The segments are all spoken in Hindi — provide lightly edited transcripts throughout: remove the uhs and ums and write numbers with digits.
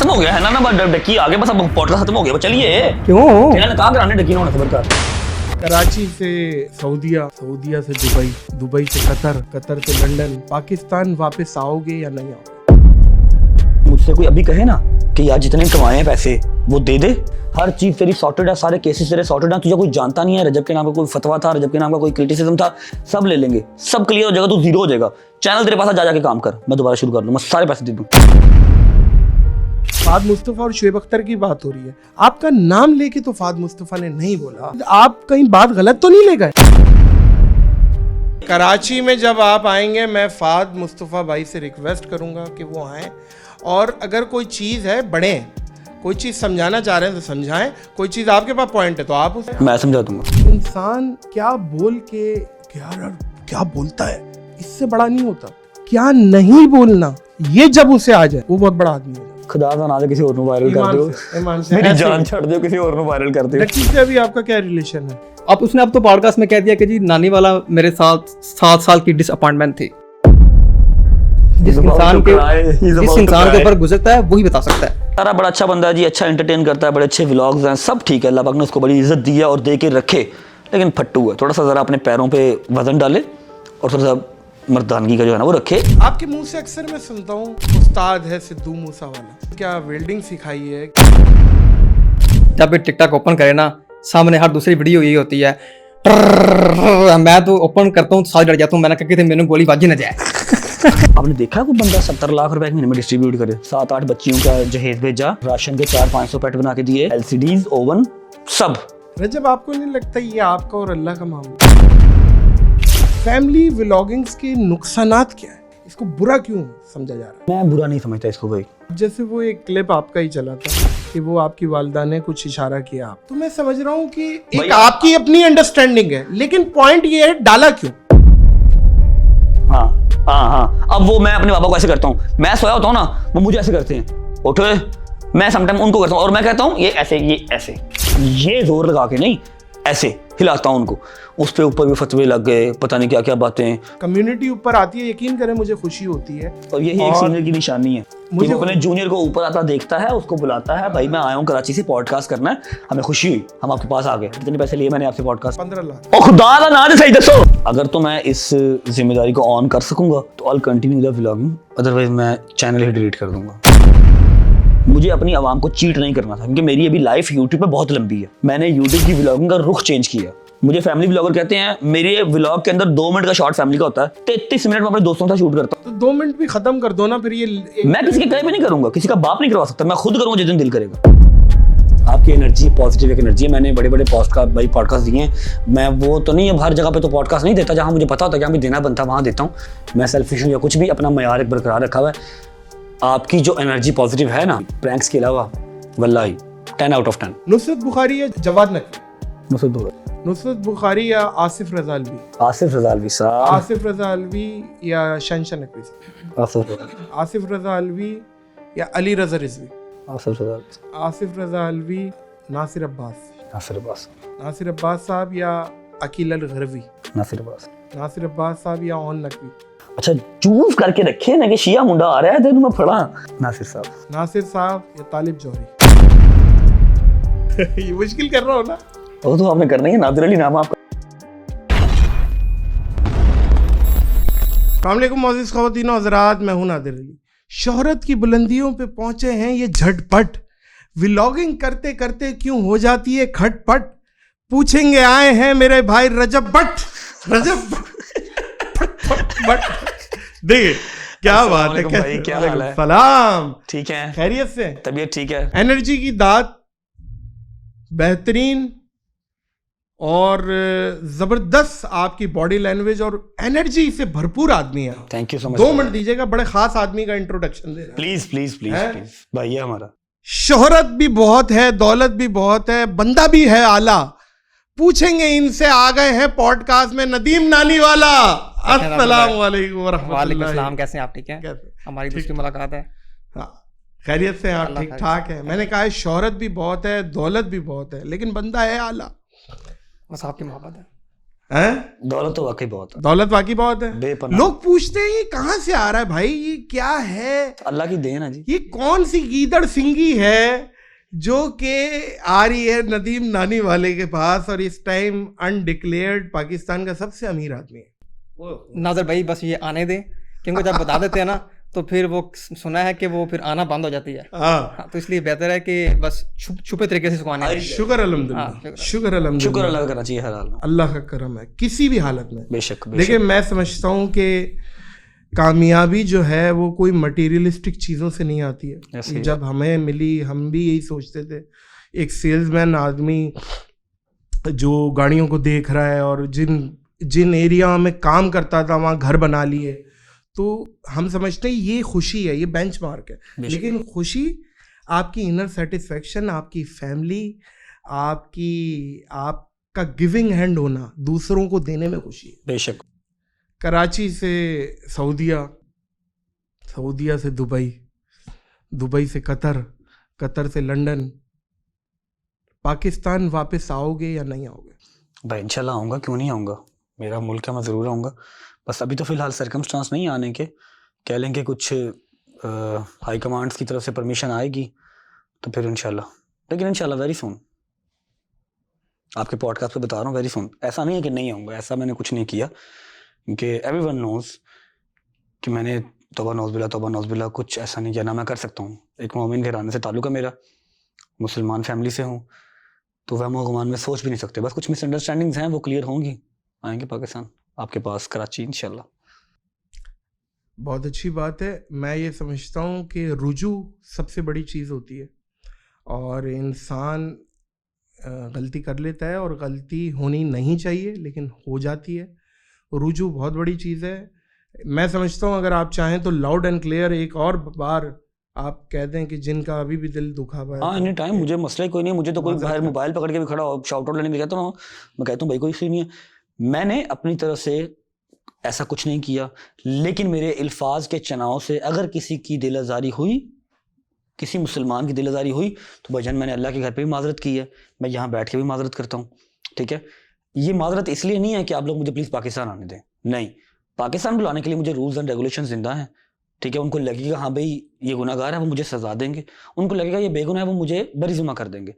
खत्म हो गया है ना बस डक्की आगे बस अब पॉडकास्ट खत्म हो गया, चलिए। क्यों? इन्होंने कहा कराने डक्की होना खबर कर। कराची से सऊदिया, सऊदिया से दुबई, दुबई से कतर, कतर से लंदन, पाकिस्तान वापस आओगे या नहीं आओगे? मुझसे कोई अभी कहे ना कि यार जितने कमाए हैं पैसे वो दे दे, हर चीज तेरी सॉर्टेड है, सारे केसेस तेरे सॉर्टेड हैं, तुझे कोई जानता नहीं है, रजब के नाम का कोई फतवा था, रजब के नाम का कोई क्रिटिसिज्म था, सब ले लेंगे, सब क्लियर हो जाएगा, तू जीरो हो जाएगा। चैनल तेरे पास जा जाके काम कर, मैं दोबारा शुरू कर दूंगा, सारे पैसे दे दूं। फाद मुस्तफा और शुएब अख्तर की बात हो रही है, आपका नाम लेके तो फाद मुस्तफा ने नहीं बोला, आप कहीं बात गलत तो नहीं ले गए? कराची में जब आप आएंगे मैं फाद मुस्तफा भाई से रिक्वेस्ट करूंगा कि वो आएँ, और अगर कोई चीज़ है बढ़ें, कोई चीज़ समझाना चाह रहे हैं तो समझाएं, कोई चीज़ आपके पास पॉइंट है तो आप उसे मैं समझा दूंगा। इंसान क्या बोल के क्या बोलता है इससे बड़ा नहीं होता, क्या नहीं बोलना ये जब उसे आ जाए वो बहुत बड़ा आदमी है। खुदा का नाम किसी और को वायरल कर दो, मेरी जान छड़ दो, किसी और को वायरल कर दो। लकी से अभी आपका क्या रिलेशन है? अब उसने अब तो पॉडकास्ट में कह दिया कि जी नानी वाला मेरे साथ 7 साल की डिसअपॉइंटमेंट थी। जिस इंसान के ऊपर गुजरता है वही बता सकता है। सारा बड़ा अच्छा बंदा है जी, अच्छा एंटरटेन करता है, बड़े अच्छे व्लॉग्स हैं, सब ठीक है, अल्लाह पाक ने उसको बड़ी इज्जत दी है और दे के रखे, लेकिन फट्टू है, थोड़ा सा जरा अपने पैरों पे वजन डाले और थोड़ा सा मर्दानगी का जो है ना वो रखे। आपके मुंह से अक्सर मैं सुनता हूँ उस्ताद है सिद्धू मूसा वाला, क्या वेल्डिंग सिखाई है? जब भी टिकटॉक ओपन करे ना सामने हर दूसरी वीडियो यही होती है, मैं तो ओपन करता हूँ साथ डर जाता हूँ, मैंने कहा कि मैंने गोली बाजी न जाए। आपने देखा कोई बंदा 70 लाख रुपए एक महीने में डिस्ट्रीब्यूट करे, 7-8 बच्चियों का जहेज भेजा, राशन के 400-500 पैट बना के दिए, LCDs, ओवन, सब। रजब आपको नहीं लगता ये आपका और अल्लाह का मामला? फैमिली व्लॉगिंग्स के नुकसानात क्या है, इसको बुरा क्यों समझा जा रहा है? मैं बुरा नहीं समझता इसको भाई। जैसे वो एक क्लिप आपका ही चला था कि वो आपकी वालिदा ने कुछ इशारा किया, आप तो मैं समझ रहा हूँ कि एक आपकी अपनी अंडरस्टैंडिंग है, लेकिन पॉइंट ये है डाला क्यों? हाँ, अब वो मैं अपने पापा को ऐसे करता हूँ, मैं सोया होता हूँ ना, वो मुझे ऐसे करते हैं, उठो, मैं समटाइम उनको करता हूँ और मैं कहता हूँ ये ऐसे, ये जोर लगा के नहीं, ऐसे हिलाता हूँ उनको, उस पे ऊपर भी फतवे लग गए, पता नहीं क्या क्या बातें। कम्युनिटी ऊपर आती है, यकीन करें मुझे खुशी होती है, और यही एक सीनियर की निशानी है, मुझे अपने जूनियर को ऊपर आता देखता है, उसको बुलाता है, भाई मैं आया हूँ कराची से पॉडकास्ट करना है, हमें खुशी हुई, हम आपके पास आ गए, कितने पैसे लिए मैंने आपसे पॉडकास्ट? 15 लाख। ओ खुदा का नाम सही दसो। अगर तो मैं इस जिम्मेदारी को ऑन कर सकूंगा तो I'll continue the vlogging, otherwise मैं चैनल ही डिलीट कर दूंगा। मुझे अपनी आवाम को चीट नहीं करना था, क्योंकि मेरी अभी लाइफ यूट्यूब पे बहुत लंबी है, मैंने यूट्यूब की व्लॉगिंग का रुख चेंज किया। मुझे फैमिली व्लॉगर कहते हैं, मेरे व्लॉग के अंदर 2 मिनट का शॉर्ट फैमिली का होता है, 33 मिनट में अपने दोस्तों का शूट करता हूँ। तो 2 मिनट भी खत्म कर दो ना फिर। ये मैं किसी के कहे भी नहीं करूंगा, किसी का बाप नहीं करवा सकता, मैं खुद करूंगा जिस दिन दिल करेगा। आपकी एनर्जी पॉजिटिव एक एनर्जी है, मैंने बड़े बड़े पॉडकास्ट दिए हैं, मैं वो तो नहीं है हर जगह पे तो पॉडकास्ट नहीं देता, जहां मुझे पता होता है कि हमें देना बनता वहां देता हूँ। मैं सेल्फिश हूँ या कुछ भी, अपना मयार एक बरकरार रखा हुआ है। आपकी जो एनर्जी पॉजिटिव है ना, प्रैंक्स के अलावा, वल्लाही 10 out of 10। नुसरत बुखारी या जवाद नकवी? नुसरत बुखारी या आसिफ रज़ा अलवी? आसिफ रज़ा अलवी साहब। आसिफ रज़ा अलवी या शहनशाह नकवी साहब? आसिफ रज़ा अलवी या अली रज़ा रिजवी? आसिफ रज़ा अलवी, नासिर अब्बास साहब या अकील अल गरवी? नासिर अब्बास साहब या ओन नकवी? अच्छा चूज करके रखे ना कि शिया मुंडा आ रहा है तेरे मैं फड़ा। नासिर साहब या तालिब जौहरी? ये मुश्किल कर रहा हो ना? वो तो आपने करना ही है, नादिर अली नाम आपका। अस्सलाम वालेकुम मोअज़्ज़िज़ ख़वातीन व हज़रात, मैं हूं नादिर अली। शोहरत की बुलंदियों पे पहुंचे हैं ये झटपट, व्लॉगिंग करते करते क्यों हो जाती है खटपट, पूछेंगे आए हैं मेरे भाई रजब भट्ट। देखिए क्या बात है, भाई क्या हाल है? सलाम, ठीक है, खैरियत से? तबीयत ठीक है? एनर्जी की दात बेहतरीन और जबरदस्त आपकी बॉडी लैंग्वेज और एनर्जी से भरपूर आदमी है। Thank you so much. 2 minute दीजिएगा, बड़े खास आदमी का इंट्रोडक्शन दे रहा है। प्लीज भाई, ये हमारा। शोहरत भी बहुत है, दौलत भी बहुत है, बंदा भी है आला, पूछेंगे इनसे, आ गए हैं पॉडकास्ट में नदीम नानी वाला। अस्सलाम वालेकुम व रहमतुल्लाह। कैसे हैं आप? ठीक है, हमारी दूसरी मुलाकात है। हाँ, खैरियत से आप? ठीक ठाक है। मैंने कहा है शोहरत भी बहुत है, दौलत भी बहुत है, लेकिन बंदा है आला। बस आपकी मोहब्बत है। हैं? दौलत तो वाकई बहुत है, दौलत बाकी बहुत है। बेपनाह। लोग पूछते हैं ये कहाँ से आ रहा है भाई, ये क्या है, अल्लाह की देन है जी। ये कौन सी गीदड़ सिंगी है जो कि आ रही है नदीम नानी वाले के पास और इस टाइम अनडिक्लेयर्ड पाकिस्तान का सबसे अमीर आदमी है। नाजर भाई बस ये आने दें, क्योंकि जब बता देते हैं ना तो फिर वो सुना है कि वो फिर आना बंद हो जाती है। हाँ, तो इसलिए बेहतर है कि बस छुपे तरीके से इसको आने दें। शुक्र अल्हम्दुलिल्लाह, हाँ, शुक्र शुक्र अल्हम्दुलिल्लाह, अल्लाह का करना चाहिए हर हाल में। अल्लाह का करम है किसी भी हालत में। बेशक देखिए मैं समझता हूँ कि कामयाबी जो है वो कोई मटेरियलिस्टिक चीज़ों से नहीं आती है। ऐसे ही जब हमें मिली हम भी यही सोचते थे, एक सेल्समैन आदमी जो गाड़ियों को देख रहा है और जिन एरिया में काम करता था वहाँ घर बना लिए, तो हम समझते हैं ये खुशी है, ये बेंचमार्क है। बेशक। लेकिन खुशी आपकी इनर सेटिस्फेक्शन, आपकी फैमिली, आपका गिविंग हैंड होना, दूसरों को देने में खुशी है। बेशक। कराची से सऊदीया, सऊदीया से दुबई, दुबई से कतर, कतर से लंदन, पाकिस्तान वापस आओगे या नहीं आओगे? भाई इंशाल्लाह आऊँगा, क्यों नहीं आऊँगा, मेरा मुल्क है, मैं ज़रूर आऊँगा। बस अभी तो फ़िलहाल सर्कमस्टांस नहीं आने के, कह लेंगे कुछ हाई कमांड्स की तरफ से परमिशन आएगी तो फिर इंशाल्लाह, लेकिन इंशाल्लाह वेरी सून। आपके पॉडकास्ट पे बता रहा हूँ वेरी सून। ऐसा नहीं है कि नहीं आऊँगा, ऐसा मैंने कुछ नहीं किया, क्योंकि एवरीवन नोज़ कि मैंने तौबा नौज़बिल्ला कुछ ऐसा नहीं किया, ना मैं कर सकता हूँ। एक मोमिन घराने से ताल्लुक़ है मेरा, मुसलमान फैमिली से हूँ, तो वह गुमान में सोच भी नहीं सकते। बस कुछ मिसअंडरस्टैंडिंग्स हैं, वो क्लियर होंगी, आएंगे पाकिस्तान आपके पास कराची इंशाल्लाह। बहुत अच्छी बात है। मैं ये समझता हूँ कि रुजू सबसे बड़ी चीज़ होती है, और इंसान गलती कर लेता है और गलती होनी नहीं चाहिए लेकिन हो जाती है। रुजू बहुत बड़ी चीज़ है। मैं समझता हूँ अगर आप चाहें तो लाउड एंड क्लियर एक और बार आप कह दें कि जिनका अभी भी दिल दुखा हुआ है। हाँ, एनी टाइम, मुझे मसला ही कोई नहीं। मुझे तो कोई माज़रत बाहर है। मोबाइल पकड़ के भी खड़ा हो, शाउट आउट लेने भी कहता हूँ, मैं कहता हूँ भाई कोई इशू नहीं है, मैंने अपनी तरफ से ऐसा कुछ नहीं किया। लेकिन मेरे अल्फाज के चनाव से अगर किसी की दिल आज़ारी हुई, किसी मुसलमान की दिल आज़ारी हुई, तो भाईजान मैंने अल्लाह के घर पे भी माजरत की है, मैं यहाँ बैठ के भी माजरत करता हूँ। ठीक है, ये माजरत इसलिए नहीं है कि आप लोग मुझे प्लीज़ पाकिस्तान आने दें, नहीं, पाकिस्तान बुलाने के लिए मुझे रूल्स एंड रेगुलेशन जिंदा हैं। ठीक है, उनको लगेगा हाँ भाई ये गुनाहगार है, वो मुझे सजा देंगे, उनको लगेगा ये बेगुनाह है, वो मुझे बरीजुमा कर देंगे।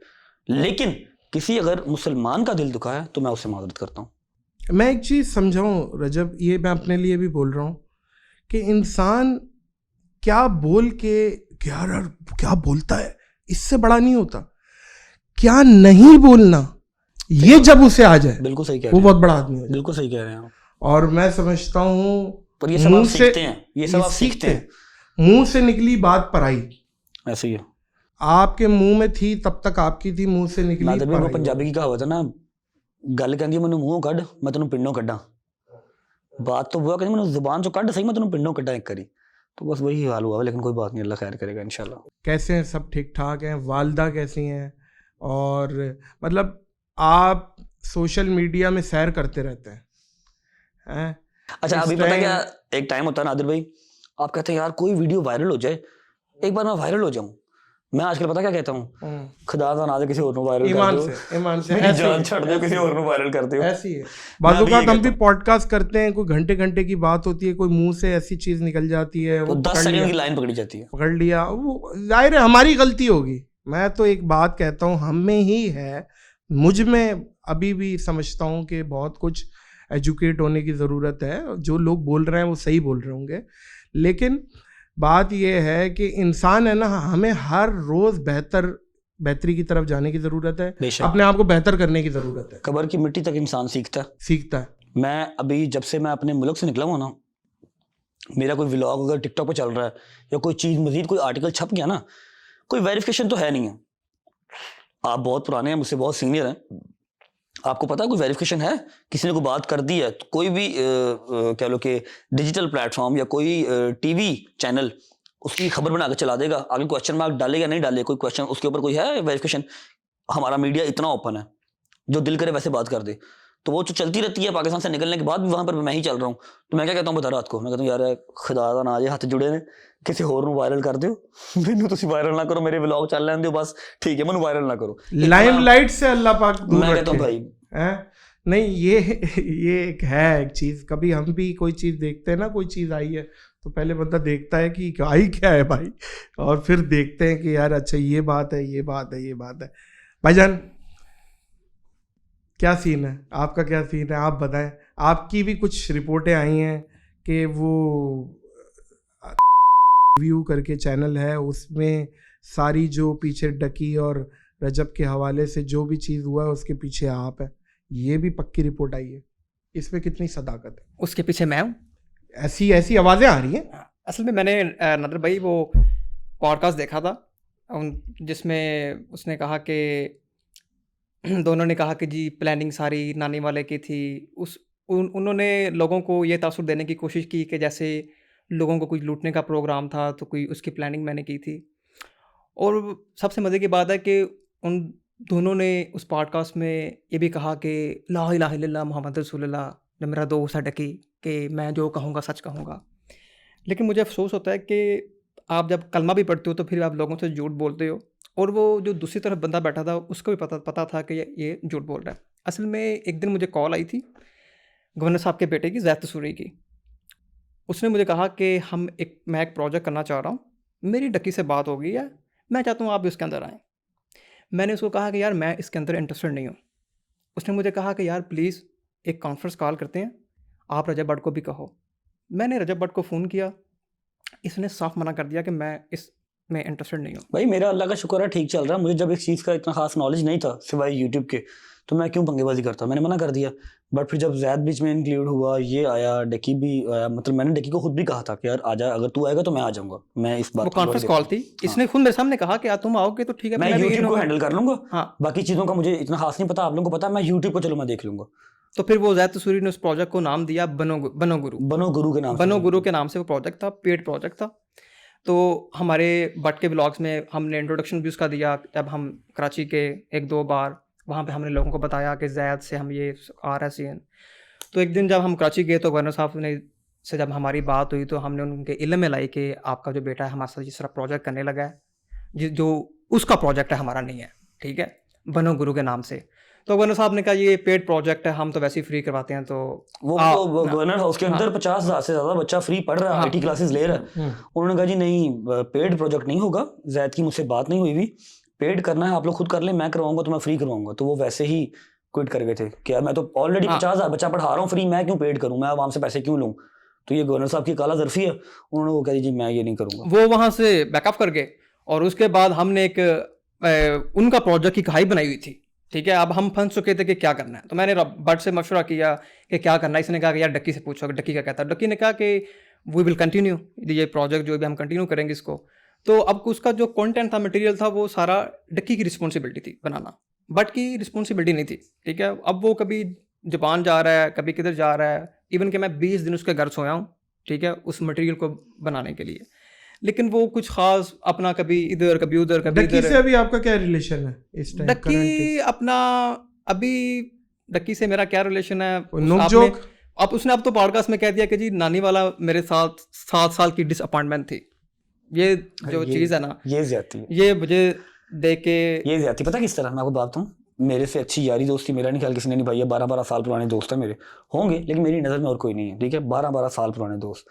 लेकिन किसी अगर मुसलमान का दिल दुखा है तो मैं उससे माजरत करता हूँ। मैं एक चीज़ समझाऊँ रजब, ये मैं अपने लिए भी बोल रहा हूँ कि इंसान क्या बोल के क्या बोलता है इससे बड़ा नहीं होता, क्या नहीं बोलना ये जब उसे आ जाए बिल्कुल सही कह वो रहे हैं, बहुत बड़ा आदमी हो जाए। बिल्कुल सही कह रहे हैं आप। और मैं समझता हूँ पर ये सब आप मुंह से- सीखते हैं, ये सब आप सीखते हैं, मुंह से निकली बात पराई, ऐसे ही है। आपके मुंह में थी तब तक आपकी थी, मुंह से निकली मैं तभी वो पराई। पंजाबी की कहावत है ना, गल कहंदी मैनू मूंहों कढ़ मैं तेनों पिंडों कड्डा, बात तो वो कहंदी मैनू जुबान चो कढ़ सही मैं तेनों पिंडों कड्डा एक करी। तो बस वही हाल हुआ है, लेकिन कोई बात नहीं, अल्लाह खैर करेगा इंशाल्लाह। कैसे हैं सब? ठीक ठाक हैं? वालदा कैसी हैं? और मतलब आप सोशल मीडिया में सैर करते रहते हैं? अच्छा, इस अभी पता टाइम- क्या एक टाइम होता है नादिर भाई, आप कहते हैं यार कोई वीडियो वायरल हो जाए, एक बार मैं वायरल हो जाऊं। मैं आजकल पता क्या कहता हूँ, खुदा का नाज़ किसी और को वायरल कर ईमान दो, से, ईमान से मेरी ऐसे जान ही- छड़ दो, किसी और को वायरल करते हो। ऐसी है। बाजू भी का ये हम भी कहता पॉडकास्ट करते हैं, कोई घंटे घंटे की बात होती है, कोई मुंह से ऐसी चीज निकल जाती है, तो वो 10 पकड़ सेकंड लिया, की लाइन पकड़ी जाती है। पकड़ लिया, वो जाहिर है हमारी गलती होगी। मैं तो एक बात कहता हूँ, हम में ही है, मुझ में अभी भी समझता हूँ कि बहुत कुछ एजुकेट होने की ज़रूरत है। जो लोग बोल रहे हैं वो सही बोल रहे होंगे, लेकिन बात यह है कि इंसान है ना, हमें हर रोज़ बेहतरी की तरफ जाने की ज़रूरत है, बेशक। अपने आप को बेहतर करने की ज़रूरत है, कब्र की मिट्टी तक इंसान सीखता है। सीखता है। मैं अभी जब से मैं अपने मुल्क से निकला हूँ ना, मेरा कोई व्लॉग अगर टिकटॉक पे चल रहा है या कोई चीज़ मजीद कोई आर्टिकल छप गया ना, कोई वेरिफिकेशन तो है नहीं है। आप बहुत पुराने हैं, मुझसे बहुत सीनियर हैं, आपको पता है कोई वेरिफिकेशन है? किसी ने कोई बात कर दी है तो कोई भी कह लो कि डिजिटल प्लेटफॉर्म या कोई टीवी चैनल उसकी खबर बना के चला देगा, आगे क्वेश्चन मार्क डाले या नहीं डाले, कोई क्वेश्चन उसके ऊपर कोई है वेरिफिकेशन? हमारा मीडिया इतना ओपन है, जो दिल करे वैसे बात कर दे, तो वो जो चलती रहती है। पाकिस्तान से निकलने के बाद भी वहां पर मैं ही चल रहा हूँ, तो मैं क्या कहता हूँ बता रात को, मैं कहता हूँ यार खुदा दा ना जे हथ जुड़े ने, किसी होर नूं वायरल कर दियो, मैनू तुसी वायरल ना करो, मेरे व्लॉग चल लैन दियो बस, ठीक है, मैनू वायरल ना करो। लाइमलाइट से अल्लाह पाक दूर मैं कहता हूँ रखे। भाई हैं? नहीं ये एक है एक चीज़, कभी हम भी कोई चीज़ देखते हैं ना, कोई चीज़ आई है तो पहले बंदा देखता है कि आई क्या है भाई, और फिर देखते हैं कि यार अच्छा ये बात है, ये बात है, ये बात है। भाईजान क्या सीन है आपका, क्या सीन है आप बताएं। आपकी भी कुछ रिपोर्टें आई हैं कि वो व्यू करके चैनल है, उसमें सारी जो पीछे डकी और रजब के हवाले से जो भी चीज़ हुआ है उसके पीछे आप है, ये भी पक्की रिपोर्ट आई है। इसमें कितनी सदाकत है? उसके पीछे मैं हूँ। ऐसी ऐसी आवाज़ें आ रही हैं। असल में मैंने नदर भाई वो पॉडकास्ट देखा था जिसमें उसने कहा कि दोनों ने कहा कि जी प्लानिंग सारी नानी वाले की थी। उन्होंने लोगों को ये तासुर देने की कोशिश की कि जैसे लोगों को कुछ लूटने का प्रोग्राम था तो कोई उसकी प्लानिंग मैंने की थी। और सबसे मज़े की बात है कि उन दोनों ने उस पॉडकास्ट में ये भी कहा कि ला इलाहा इल्लल्लाह मोहम्मद रसूलुल्लाह, जो मेरा दोस्त है डकी, कि मैं जो कहूँगा सच कहूँगा। लेकिन मुझे अफसोस होता है कि आप जब कलमा भी पढ़ते हो तो फिर आप लोगों से झूठ बोलते हो, और वो जो दूसरी तरफ बंदा बैठा था उसको भी पता था कि ये झूठ बोल रहा है। असल में एक दिन मुझे कॉल आई थी गवर्नर साहब के बेटे की, ज़ैद तसूरी की। उसने मुझे कहा कि मैं एक प्रोजेक्ट करना चाह रहा हूँ, मेरी डकी से बात हो गई है, मैं चाहता हूँ आप भी उसके अंदर आएँ। मैंने उसको कहा कि यार मैं इसके अंदर इंटरेस्टेड नहीं हूँ। उसने मुझे कहा कि यार प्लीज़ एक कॉन्फ्रेंस कॉल करते हैं, आप रजब भट्ट को भी कहो। मैंने रजब भट्ट को फ़ोन किया, इसने साफ मना कर दिया कि मैं इसमें इंटरेस्टेड नहीं हूँ। भाई मेरा अल्लाह का शुक्र है ठीक चल रहा है। मुझे जब इस चीज़ का इतना खास नॉलेज नहीं था सिवाय यूट्यूब के, तो मैं क्यों पंगेबाजी करता, मैंने मना कर दिया। बट फिर जब जैद बीच में इंक्लूड हुआ, ये आया, डकी भी आया, मतलब मैंने डकी को खुद भी कहा था कि यार आजा, अगर तू आएगा तो मैं आ जाऊंगा। मैं इस बात वो कॉन्फ्रेंस कॉल थी, इसने खुद मेरे सामने कहा कि तुम आओगे तो ठीक है, मैं भी यूट्यूब को हैंडल कर लूंगा। हाँ, बाकी चीज़ों का मुझे इतना खास नहीं पता, आप लोगों को पता है, मैं यूट्यूब को चलो मैं देख लूंगा। तो फिर वो ज़ैद तसूरी ने उस प्रोजेक्ट को नाम दिया बनो गुरु। बनो गुरु के नाम से। बनो गुरु के नाम से वो प्रोजेक्ट था, पेड प्रोजेक्ट था। तो हमारे भट्ट के ब्लॉग्स में हमने इंट्रोडक्शन भी उसका दिया। जब हम कराची के 1-2 बार वहाँ पे हमने लोगों को बताया कि ज़ैद से हम ये आ रहा है सीन। तो एक दिन जब हम कराची गए तो गवर्नर साहब ने से जब हमारी बात हुई तो हमने उनके इल्म में लाई कि आपका जो बेटा है हमारे साथ जिस तरह प्रोजेक्ट करने लगा है, जो उसका प्रोजेक्ट है, हमारा नहीं है, ठीक है, बनो गुरु के नाम से। तो गवर्नर साहब ने कहा ये पेड प्रोजेक्ट है, हम तो वैसे ही फ्री करवाते हैं। तो वो गवर्नर हाउस के अंदर 50,000 से ज्यादा बच्चा फ्री पढ़ रहा है, IT क्लासेस ले रहा है। उन्होंने कहा जी नहीं, पेड प्रोजेक्ट नहीं होगा, जैद की मुझसे बात नहीं हुई हुई, पेड करना है आप लोग खुद कर लें, मैं करवाऊंगा तो मैं फ्री करवाऊंगा। तो वो वैसे ही क्विट कर गए थे कि यार मैं तो ऑलरेडी 50,000 बच्चा पढ़ा रहा हूँ फ्री, मैं क्यों पेड करूँ, मैं आवाम से पैसे क्यों लूँ। तो ये गवर्नर साहब की काला जर्फी है, उन्होंने वो कह दी जी मैं ये नहीं करूँगा। वो वहाँ से बैकअप कर गए और उसके बाद हमने एक उनका प्रोजेक्ट की कहानी बनाई हुई थी, ठीक है। अब हम फंस चुके थे कि क्या करना है, तो मैंने भट्ट से मशवरा किया कि क्या करना है। इसने कहा कि यार डक्की से पूछो, डक्की क्या कहता है। डक्की ने कहा कि वी विल कंटिन्यू ये प्रोजेक्ट, जो भी हम कंटिन्यू करेंगे इसको। तो अब उसका जो कंटेंट था, मटेरियल था, वो सारा डक्की की रिस्पॉन्सिबिलिटी थी बनाना, भट्ट की रिस्पॉन्सिबिलिटी नहीं थी, ठीक है। अब वो कभी जापान जा रहा है, कभी किधर जा रहा है, इवन कि मैं 20 दिन उसके घर सोया हूँ, ठीक है, उस मटेरियल को बनाने के लिए। लेकिन वो कुछ खास अपना कभी इधर कभी उधर कभी डक्की से अभी आपका क्या रिलेशन है इस टाइम? डक्की अपना अभी डक्की से मेरा क्या रिलेशन है, नोक जोक? अब उसने अब तो पॉडकास्ट में कह दिया कि जी नानी वाला मेरे साथ 7 साल की डिसअपॉइंटमेंट थी। ये जो चीज़ है ना, ये ज्यादती है, ये मुझे देख के ये ज्यादती। पता किस तरह, मैं आपको बात बताऊं, मेरे से अच्छी यारी दोस्ती मेरा नहीं ख्याल किसी ने निभाई है। 12-12 साल पुराने दोस्त हैं मेरे, होंगे लेकिन मेरी नज़र में और कोई नहीं है, ठीक है। 12-12 साल पुराने दोस्त,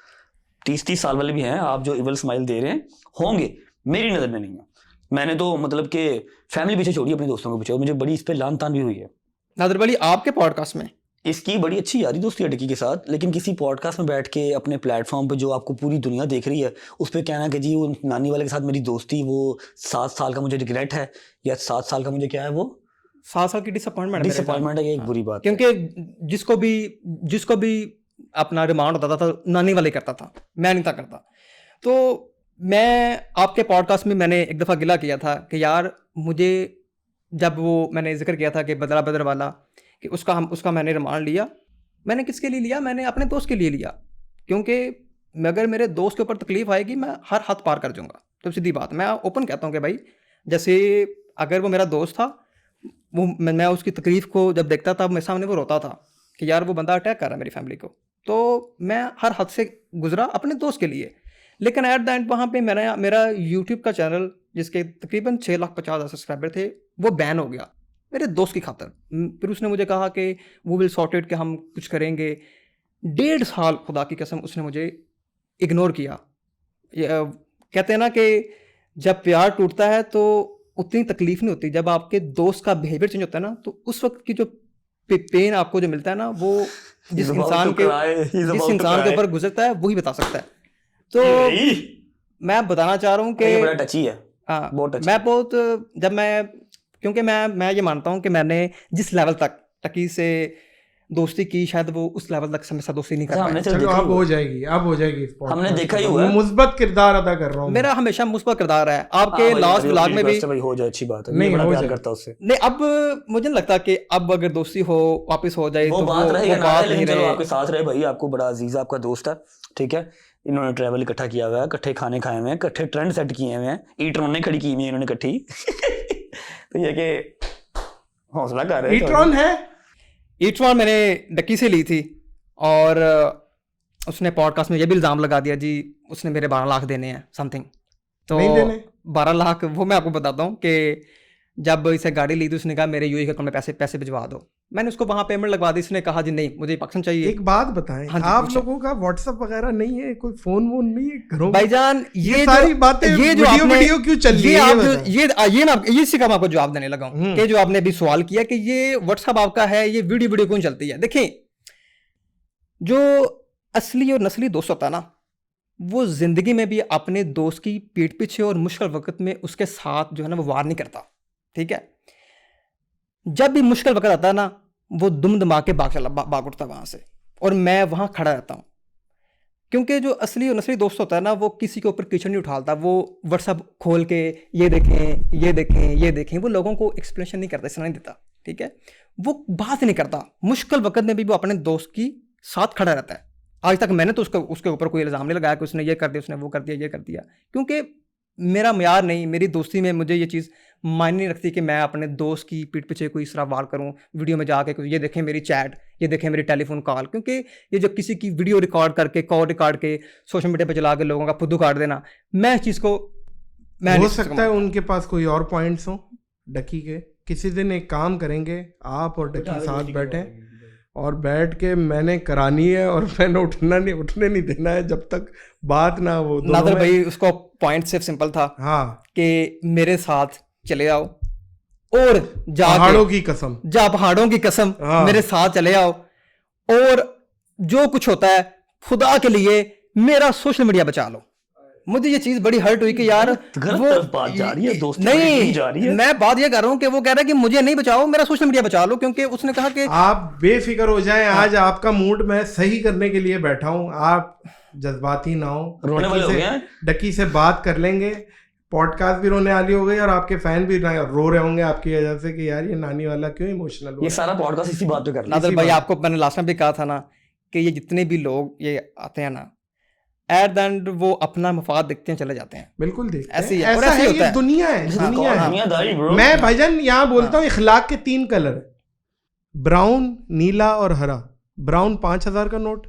30-30 साल वाले भी हैं। आप जो इवल स्माइल दे रहे हैं, होंगे, मेरी नज़र में नहीं है। मैंने तो मतलब कि फैमिली पीछे छोड़ी, अपने दोस्तों के पीछे, और मुझे बड़ी इस पर लान तान भी हुई है। नादर वाली आपके पॉडकास्ट में इसकी बड़ी अच्छी यारी दोस्ती है डक्की के साथ, लेकिन किसी पॉडकास्ट में बैठ के अपने प्लेटफॉर्म पे जो आपको पूरी दुनिया देख रही है उस पर कहना कि जी वो नानी वाले के साथ मेरी दोस्ती, वो 7 साल का मुझे रिग्रेट है, या 7 साल का मुझे क्या है, वो 7 साल की डिसअपॉइंटमेंट है, ये एक बुरी बात। क्योंकि जिसको भी अपना रिमांड होता था नानी वाले करता था, मैं नहीं था करता। तो मैं आपके पॉडकास्ट में मैंने एक दफ़ा गिला किया था कि यार मुझे, जब वो मैंने जिक्र किया था कि बदला बदर वाला, कि उसका मैंने रिमांड लिया। मैंने किसके लिए लिया? मैंने अपने दोस्त के लिए लिया, क्योंकि अगर मेरे दोस्त के ऊपर तकलीफ आएगी मैं हर हद पार कर जाऊँगा। तो सीधी बात, मैं ओपन कहता हूँ कि भाई, जैसे अगर वो मेरा दोस्त था, वो मैं उसकी तकलीफ़ को जब देखता था, मेरे सामने वो रोता था कि यार वो बंदा अटैक कर रहा है मेरी फैमिली को, तो मैं हर हद से गुजरा अपने दोस्त के लिए। लेकिन एट द एंड वहाँ पे मेरा यूट्यूब का चैनल, जिसके तकरीबन 6,50,000 सब्सक्राइबर थे, वो बैन हो गया। मेरे दोस्त की खातिर। फिर उसने मुझे कहा कि वो विल सॉर्ट इट, कि हम कुछ करेंगे। 1.5 साल खुदा की कसम उसने मुझे इग्नोर किया। कहते हैं ना कि जब प्यार टूटता है तो उतनी तकलीफ नहीं होती, जब आपके दोस्त का बिहेवियर चेंज होता है ना, तो उस वक्त की जो पेन आपको जो मिलता है ना, वो जिस इंसान के ऊपर गुजरता है वही बता सकता है। तो मैं बताना चाह रहा हूँ कि बड़ा टची है। मैं बहुत, जब क्योंकि मैं ये मानता हूँ कि मैंने जिस लेवल तक टकी से दोस्ती की, शायद वो उस लेवल तक समय दोस्ती नहीं कर पाया। चलो अब हो जाएगी हमने देखा ही हुआ है। मुस्बत किरदार अदा कर रहा हूँ, मेरा हमेशा मुस्बत किरदार है। आपके लास्ट व्लॉग में भी हो जाए, अच्छी बात है। नहीं बड़ा हो प्यार जाए करता उससे। नहीं, अब मुझे नहीं लगता कि अब अगर दोस्ती हो वापस हो जाए वो तो बात रहे, वो बात नहीं चलो रहे। आपके साथ रहे भाई, आपको बड़ा अजीज आपका दोस्त है, ठीक है। इन्होंने ट्रैवल इकट्ठा किया हुआ है, इकट्ठे खाने खाए हुए हैं, इकट्ठे ट्रेंड सेट किए हुए हैं, ई-ट्रॉन ने खड़ी की हुई है इन्होंने इकट्ठी। तो ये कि हौसला कर रहे हैं। ई-ट्रॉन है, ई-ट्रॉन मैंने डक्की से ली थी, और उसने पॉडकास्ट में ये भी इल्ज़ाम लगा दिया जी उसने मेरे 12 लाख देने हैं समथिंग। तो नहीं देने। 12 लाख वो मैं आपको बताता हूँ कि जब इसे गाड़ी ली तो उसने कहा मेरे यूएई के अकाउंट में पैसे भिजवा दो। मैंने उसको वहाँ पेमेंट लगवा दी, उसने कहा जी नहीं मुझे पाकिस्तान चाहिए। एक बात बताएं, हाँ जी, आप पूछें। लोगों का व्हाट्सएप वगैरह नहीं है, कोई फोन वोन नहीं है घरों में? भाईजान ये सारी बातें वीडियो क्यों चल रही है? ये मैं इसी का मैं आपको जवाब देने लगा हूँ कि जो आपने अभी सवाल किया कि ये व्हाट्सएप आपका है, ये वीडियो क्यों चलती है। देखें, जो असली और नस्ली दोस्त होता है ना, वो जिंदगी में भी अपने दोस्त की पीठ पीछे और मुश्किल वक्त में उसके साथ जो है ना वो वार नहीं करता, ठीक है। जब भी मुश्किल वक्त आता है ना, वो दुम दमा के भाग उठता वहां से, और मैं वहां खड़ा रहता हूं। क्योंकि जो असली और नस्ली दोस्त होता है ना, वो किसी के ऊपर कीचड़ नहीं उठाता, वो व्हाट्सएप खोल के ये देखें ये देखें ये देखें, वो लोगों को एक्सप्लेनेशन नहीं करता, सुना नहीं देता, ठीक है। वो बात नहीं करता, मुश्किल वक्त में भी वो अपने दोस्त की साथ खड़ा रहता है। आज तक मैंने तो उसके ऊपर कोई इल्ज़ाम नहीं लगाया कि उसने ये कर दिया, उसने वो कर दिया, ये कर दिया, क्योंकि मेरा म्यार नहीं, मेरी दोस्ती में मुझे ये चीज़ मायने नहीं रखती कि मैं अपने दोस्त की पीठ पीछे कोई इस तरह वार करूं, वीडियो में जाके ये देखें मेरी चैट, ये देखें मेरी टेलीफोन कॉल। क्योंकि ये जो किसी की वीडियो रिकॉर्ड करके, कॉल रिकॉर्ड के सोशल मीडिया पर चला के लोगों का फुद्दू काट देना, मैं इस चीज़ को मैं हो सकता है उनके पास कोई और पॉइंट्स हो डकी के। किसी दिन एक काम करेंगे, आप और डकी साथ बैठे और बैठ के मैंने करानी है, और मैंने उठने नहीं देना है जब तक बात ना हो। नादर भाई उसको पॉइंट सिर्फ सिंपल था, हाँ, कि मेरे साथ चले आओ और पहाड़ों की कसम, पहाड़ों की कसम, हाँ। मेरे साथ चले आओ, और जो कुछ होता है खुदा के लिए मेरा सोशल मीडिया बचा लो। मुझे ये चीज बड़ी हर्ट हुई कि यार वो बात जा रही है, दोस्ती नहीं जा रही है। मैं बात ये कर रहा हूँ कि वो कह रहा है कि मुझे नहीं बचाओ, मेरा सोशल मीडिया बचा लो, क्योंकि उसने कहा कि आप बेफिक्र हो जाएं। आज आपका मूड मैं सही करने के लिए बैठा हूँ, आप जज्बाती ना हो। रोने वाले हो गए हैं? डकी से बात कर लेंगे, पॉडकास्ट भी रोने वाली हो गई, और आपके फैन भी रो रहे होंगे आपकी वजह से कि यार ये नानी वाला क्यों इमोशनल हो। ये सारा पॉडकास्ट इसी बात पे कर नादर भाई, आपको मैंने लास्ट में भी कहा था ना कि ये जितने भी लोग ये आते हैं ना, एट द एंड वो अपना मफाद देखते हैं चले जाते हैं। बिल्कुल देखते ऐसे हैं, ही है, और ऐसा ऐसे है, ही होता ये है। दुनिया है, दुनिया है। दुनियादारी ब्रो। मैं भाईजान यहाँ बोलता हूँ, इखलाक के 3 कलर है, ब्राउन, नीला और हरा। ब्राउन 5000 का नोट,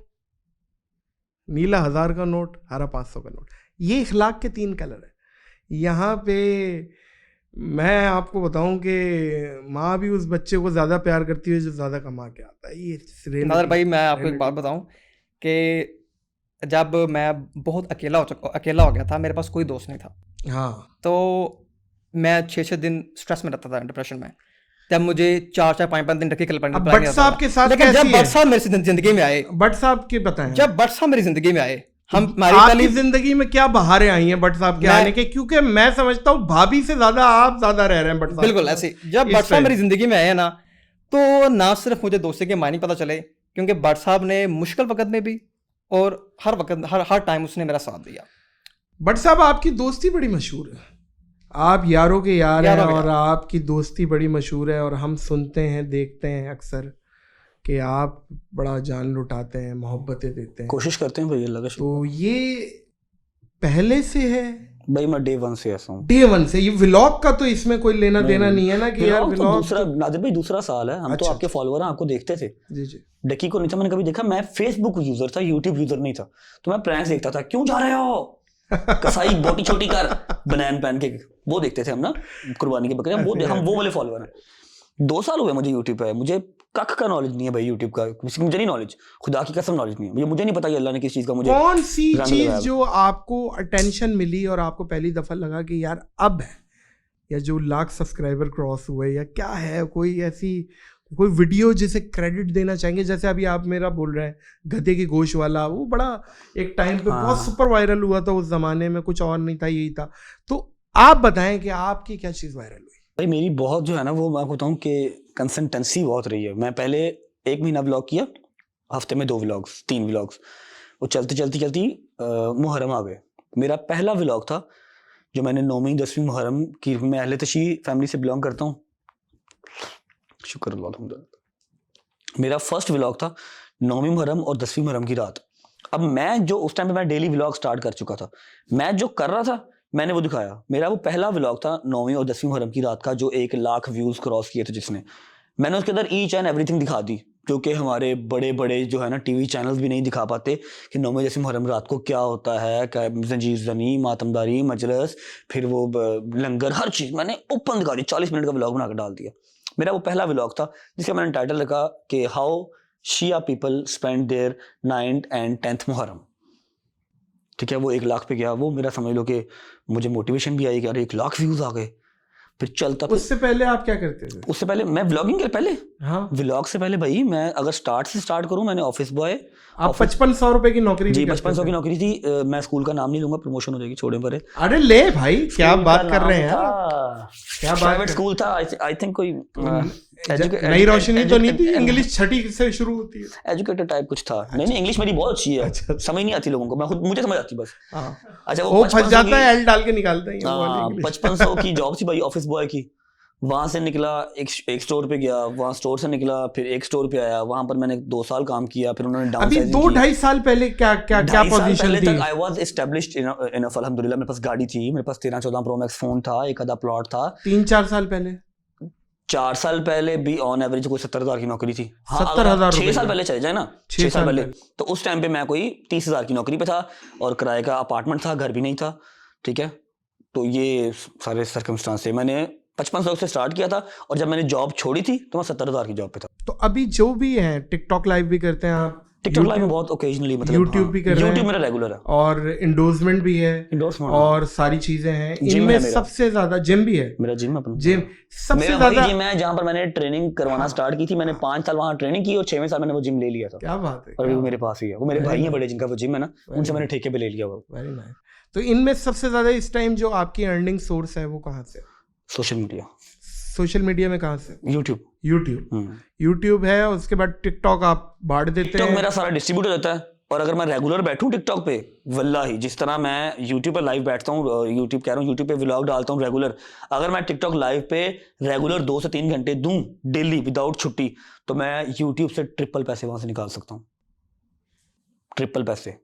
नीला 1000 का नोट, हरा 500 का नोट। ये इखलाक के 3 कलर है। यहाँ पे मैं आपको बताऊं कि माँ भी उस बच्चे को ज्यादा प्यार करती है जो ज्यादा कमा के आता है। ये नादर भाई, मैं आपको एक बात बताऊं कि जब मैं बहुत अकेला हो गया था, मेरे पास कोई दोस्त नहीं था, हाँ, तो मैं 6-6 दिन स्ट्रेस में रहता था, डिप्रेशन में। जब मुझे 4-4, 5-5 दिन डकी बट साहब के साथ लेकिन जब कैसी है? बट साहब मेरी जिंदगी में आए, बट साहब के बताएं, जब बट साहब मेरी जिंदगी में आए, आपकी जिंदगी में क्या बहारें आई हैं बट साहब के आने के? क्योंकि मैं समझता हूँ भाभी से ज्यादा आप ज्यादा रह रहे हैं बट साहब। बिल्कुल ऐसे, जब बट साहब मेरी जिंदगी में आए ना, तो ना सिर्फ मुझे दोस्ती के मायने पता चले, क्योंकि बट साहब ने मुश्किल वक्त में भी और हर वक्त हर टाइम उसने मेरा साथ दिया। बट साहब आपकी दोस्ती बड़ी मशहूर है, आप यारों के यार हैं, और आपकी दोस्ती बड़ी मशहूर है, और हम सुनते हैं देखते हैं अक्सर कि आप बड़ा जान लुटाते हैं, मोहब्बतें देते हैं, कोशिश करते हैं भाई, अल्लाह का शुक्र। तो ये पहले से है भाई मैं डे 1 से ऐसा हूँ। डे 1 से। ये व्लॉग का तो इसमें कोई लेना देना नहीं है ना कि यार तो दूसरा, नादिर भाई दूसरा साल है, हम तो आपके फॉलोअर हैं, आपको देखते थे। जी जी। डकी को नहीं था मैंने कभी देखा, मैं फेसबुक यूजर था, यूट्यूब यूजर नहीं था, तो मैं प्रैंक्स देखता था, क्यों जा रहे हो कसाई बोटी छोटी कर बनैन पहन के, वो देखते थे हम ना, कुर्बानी के बकरे, हम वो वाले फॉलोअर हैं। 2 साल हुए मुझे यूट्यूब पे, मुझे कख का नॉलेज नहीं है भाई यूट्यूब का, मुझे नहीं नॉलेज, खुदा की कसम नॉलेज नहीं है मुझे नहीं पता कि अल्लाह ने किस चीज़ का मुझे कौन सी रंग चीज लगाया। जो आपको अटेंशन मिली और आपको पहली दफा लगा कि यार अब है, या जो लाख सब्सक्राइबर क्रॉस हुए, या क्या है कोई ऐसी कोई वीडियो जिसे क्रेडिट देना चाहेंगे? जैसे अभी आप मेरा बोल रहे हैं गधे की गोश वाला, वो बड़ा एक टाइम पे बहुत हाँ। सुपर वायरल हुआ था उस जमाने में, कुछ और नहीं था, यही था। तो आप बताएं कि आपकी क्या चीज़ वायरल हुई? भाई मेरी बहुत जो है ना, वो मैं बताऊँ कि कंसिस्टेंसी बहुत रही है। मैं पहले 1 महीना व्लॉग किया, हफ्ते में 2 व्लॉग्स 3 व्लॉग्स, वो चलती मुहर्रम आ गए। मेरा पहला व्लॉग था जो मैंने 9वीं 10वीं मुहर्रम की, मैं अहले तशी फैमिली से बिलोंग करता हूँ, शुक्र अल्लाह अल्हम्दुलिल्लाह। मेरा फर्स्ट व्लॉग था 9वीं मुहर्रम और 10वीं मुहर्रम की रात। अब मैं जो उस टाइम पे मैं डेली व्लॉग स्टार्ट कर चुका था, मैं जो कर रहा था मैंने वो दिखाया। मेरा वो पहला व्लॉग था 9वीं और 10वीं मुहर्रम की रात का, जो 1 लाख व्यूज़ क्रॉस किए थे जिसने। मैंने उसके अंदर ईच एंड एवरीथिंग दिखा दी, क्योंकि हमारे बड़े बड़े जो है ना टीवी चैनल्स भी नहीं दिखा पाते कि 9वीं 10वीं मुहर्रम रात को क्या होता है, क्या जंजीर ज़नी, मातमदारी, मजलिस, फिर वो लंगर, हर चीज़ मैंने ओपन दिखा दी। 40 मिनट का व्लॉग बना कर डाल दिया। मेरा वो पहला व्लॉग था जिसका मैंने टाइटल रखा कि how Shia people spend their 9th and 10th Muharram. ठीक है, वो 1 लाख पे गया। वो मेरा समझ लो कि मुझे मोटिवेशन भी आई कि अरे 1 लाख व्यूज़ आ गए। फिर चलता, फिर उससे पहले आप क्या करते थे? उससे पहले मैं व्लॉगिंग के पहले, हाँ, व्लॉग से पहले भाई मैं अगर स्टार्ट करूं, मैंने ऑफिस बॉय, आप 5500 रुपए की नौकरी जी भी करते 5500 थे? की नौकरी थी। मैं स्कूल का नाम नहीं लूंगा, प्रमोशन हो जाएगी, छोड़े परे। अरे ले भाई, क्या स्कूल बात का कर रहे हैं नाम यार? था, क्या बात प्राइवेट कर- स्कूल था। आई थिंक कोई नई रोशनी तो नहीं थी? इंग्लिश 6ठी से शुरू होती है। एजुकेटेड टाइप कुछ था। नहीं इंग्लिश मेरी बहुत अच्छी है, अच्छा। समझ नहीं आती लोगों को, मैं खुद मुझे समझ आती बस। हाँ, अच्छा, वो फंस 5500 जाता है, की, एल डाल के निकालता है ये वो वाली हाँ, इंग्लिश। 5500 की जॉब थी भाई ऑफिस बॉय की। वहां से निकला, एक स्टोर पे गया, वहां स्टोर से निकला, फिर एक स्टोर पे आया, वहां पर मैंने 2 साल काम किया, फिर उन्होंने अभी डाउनसाइजिंग 2-2.5 साल पहले क्या क्या क्या 2.5 साल पोजीशन पहले थी? तक आई वाज एस्टैब्लिश्ड इनफ, अल्हम्दुलिल्लाह। मेरे पास गाड़ी थी, मेरे पास 13-14 प्रो मैक्स फोन था, एक आधा प्लॉट था। 3-4 साल पहले? 4 साल पहले भी ऑन एवरेज कोई 70,000 की नौकरी थी। हाँ, 70,000 6 रुपए साल की? पहले चले जाए ना, 6 6 साल साल पहले, पहले। तो उस टाइम पे मैं कोई 30,000 की नौकरी पे था और किराए का अपार्टमेंट था, घर भी नहीं था। ठीक है, तो ये सारे सर्कमस्टांस से मैंने 5500 से स्टार्ट किया था, और जब मैंने जॉब छोड़ी थी तो मैं 70,000 की जॉब पे था। तो अभी जो भी है, टिकटॉक लाइव भी करते हैं आप? टिकटॉक लाइव में बहुत ओकेजनली, मतलब YouTube भी कर रहे हैं? YouTube मेरा रेगुलर है, और इंडोर्समेंट भी है, Endorsement, और सारी चीजें हैं जिम इनमें। है मेरा। सबसे ज्यादा जिम भी है? मेरा जिम अपना, जिम सबसे मेरा ज्यादा? वही जिम है जहाँ पर मैंने ट्रेनिंग करवाना स्टार्ट की थी। मैंने 5 साल वहाँ ट्रेनिंग की और 6वें साल मैंने वो जिम ले लिया था, क्या बात है, और अभी वो मेरे पास ही है। वो मेरे भाई हैं बड़े जिनका वो जिम है ना, उनसे मैंने ठेके पे ले लिया वो। Very nice. तो इनमें सबसे ज्यादा इस टाइम जो आपकी अर्निंग सोर्स है वो कहाँ से? सोशल मीडिया, सोशल मीडिया में कहाँ से? यूट्यूब। यूट्यूब है, उसके बाद टिकटॉक आप बांट देते टिकटॉक हैं? मेरा सारा डिस्ट्रीब्यूट हो जाता है, और अगर मैं रेगुलर बैठूं टिकटॉक पे, वल्लाही जिस तरह मैं यूट्यूब पे लाइव बैठता हूँ, यूट्यूब पे व्लॉग डालता हूँ रेगुलर, अगर मैं टिकटॉक लाइव पे रेगुलर 2 से 3 घंटे दूं डेली विदाउट छुट्टी, तो मैं यूट्यूब से ट्रिपल पैसे वहां से निकाल सकता हूँ। ट्रिपल पैसे,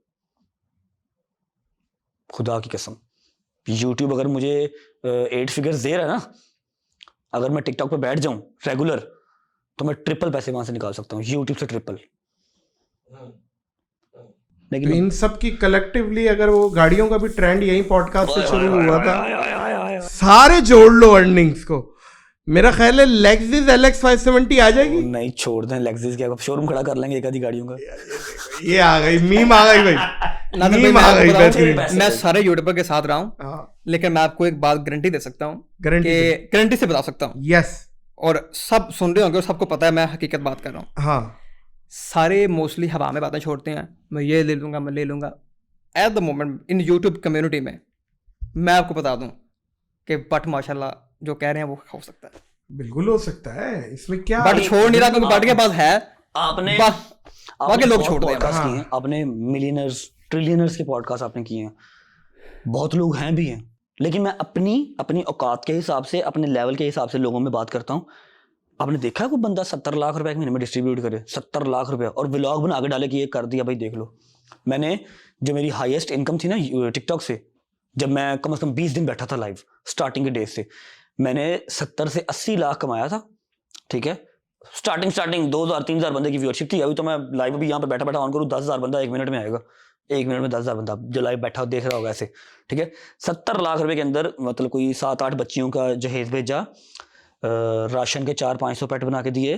खुदा की कसम। यूट्यूब अगर मुझे 8 फिगर्स दे रहा है ना, अगर मैं टिकटॉक पे बैठ जाऊं रेगुलर, तो मैं ट्रिपल पैसे वहां से निकाल सकता हूँ, यूट्यूब से ट्रिपल। तो इन सब की कलेक्टिवली अगर वो गाड़ियों का भी ट्रेंड यही पॉडकास्ट से शुरू हुआ था, सारे जोड़ लो अर्निंग्स को, मेरा ख्याल है लेक्सिस LX 570 आ जाएगी। नहीं, छोड़ दें लेक्सिस के, शोरूम खड़ा कर लेंगे एक आधी गाड़ियों का। ये आ गई मीम, आ गई भाई, नादिर भाई, मीम मैं आ आपको गई बताऊं बेहतरीन। कि मैं सारे यूट्यूबर के साथ रहा हूँ, हाँ, लेकिन मैं आपको एक बात गारंटी दे सकता हूँ, गारंटी से बता सकता हूँ, यस, और सब सुन रहे होंगे और सबको पता है मैं हकीकत बात कर रहा हूँ। हाँ, सारे मोस्टली हवा में बातें छोड़ते हैं, मैं ये ले लूँगा, मैं ले लूँगा। At the moment in YouTube community में मैं आपको बता दूँ कि बट माशाल्लाह जो कह रहे हैं वो हो सकता है, बिल्कुल हो सकता है, इसमें क्या? बट छोड़ नहीं रहा, क्योंकि बट के पास है। आपने बाकी लोग छोड़ देंगे। पॉडकास्ट हाँ। किए हैं, आपने मिलियनर्स ट्रिलियनर्स के पॉडकास्ट आपने किए हैं, बहुत लोग हैं भी हैं, लेकिन मैं अपनी औकात के हिसाब से, अपने लेवल के हिसाब से लोगों में बात करता हूँ। आपने देखा है कोई बंदा 70 लाख रुपए एक महीने में डिस्ट्रीब्यूट करे, 70 लाख रुपए, और व्लॉग बना के डाले कि ये कर दिया भाई देख लो। मैंने जो मेरी हाईएस्ट इनकम थी ना टिकटॉक से, जब मैं कम से कम 20 दिन बैठा था लाइव स्टार्टिंग के डेज से, मैंने 70 से 80 लाख कमाया था। ठीक है, स्टार्टिंग 2,000-3,000 बंदे की व्यूअरशिप थी। अभी तो मैं लाइव अभी यहाँ पे बैठा ऑन करूँ 10,000 बंदा 1 मिनट में आएगा, 1 मिनट में 10,000 बंदा जो लाइव बैठा देख रहा होगा ऐसे। ठीक है, 70 लाख रुपए के अंदर मतलब कोई 7-8 बच्चियों का जहेज भेजा, राशन के 400-500 पैट बना के दिए,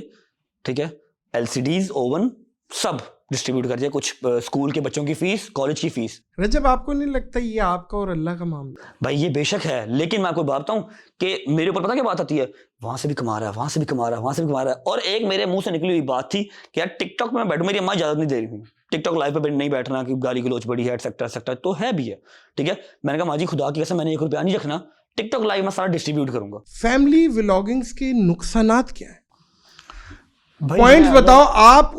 ठीक है, LCDs, ओवन सब डिस्ट्रीब्यूट कर दिया, कुछ स्कूल के बच्चों की फीस, कॉलेज की फीस। रजब, आपको नहीं लगता ये आपका और अल्लाह का मामला? भाई ये बेशक है, लेकिन मैं आपको बताता हूँ कि मेरे ऊपर पता क्या बात आती है, वहां से भी कमा रहा है, वहां से भी कमा रहा है, वहां से भी कमा रहा है। और एक मेरे मुंह से निकली हुई बात थी कि यार टिकटॉक में मैं बैठूं, मेरी अम्मा इजाजत नहीं दे रही थी टिकटॉक लाइव पे नहीं बैठना, कि गाली गलोच बड़ी है, एक्सेट्रा तो है भी है, ठीक है। मैंने कहा माजी खुदा की कसम मैंने 1 रुपया नहीं रखना, टिकटॉक लाइव में सारा डिस्ट्रीब्यूट करूंगा। फैमिली व्लॉगिंग्स के नुकसानात क्या है? भाई पॉइंट्स मैं- बताओ। आप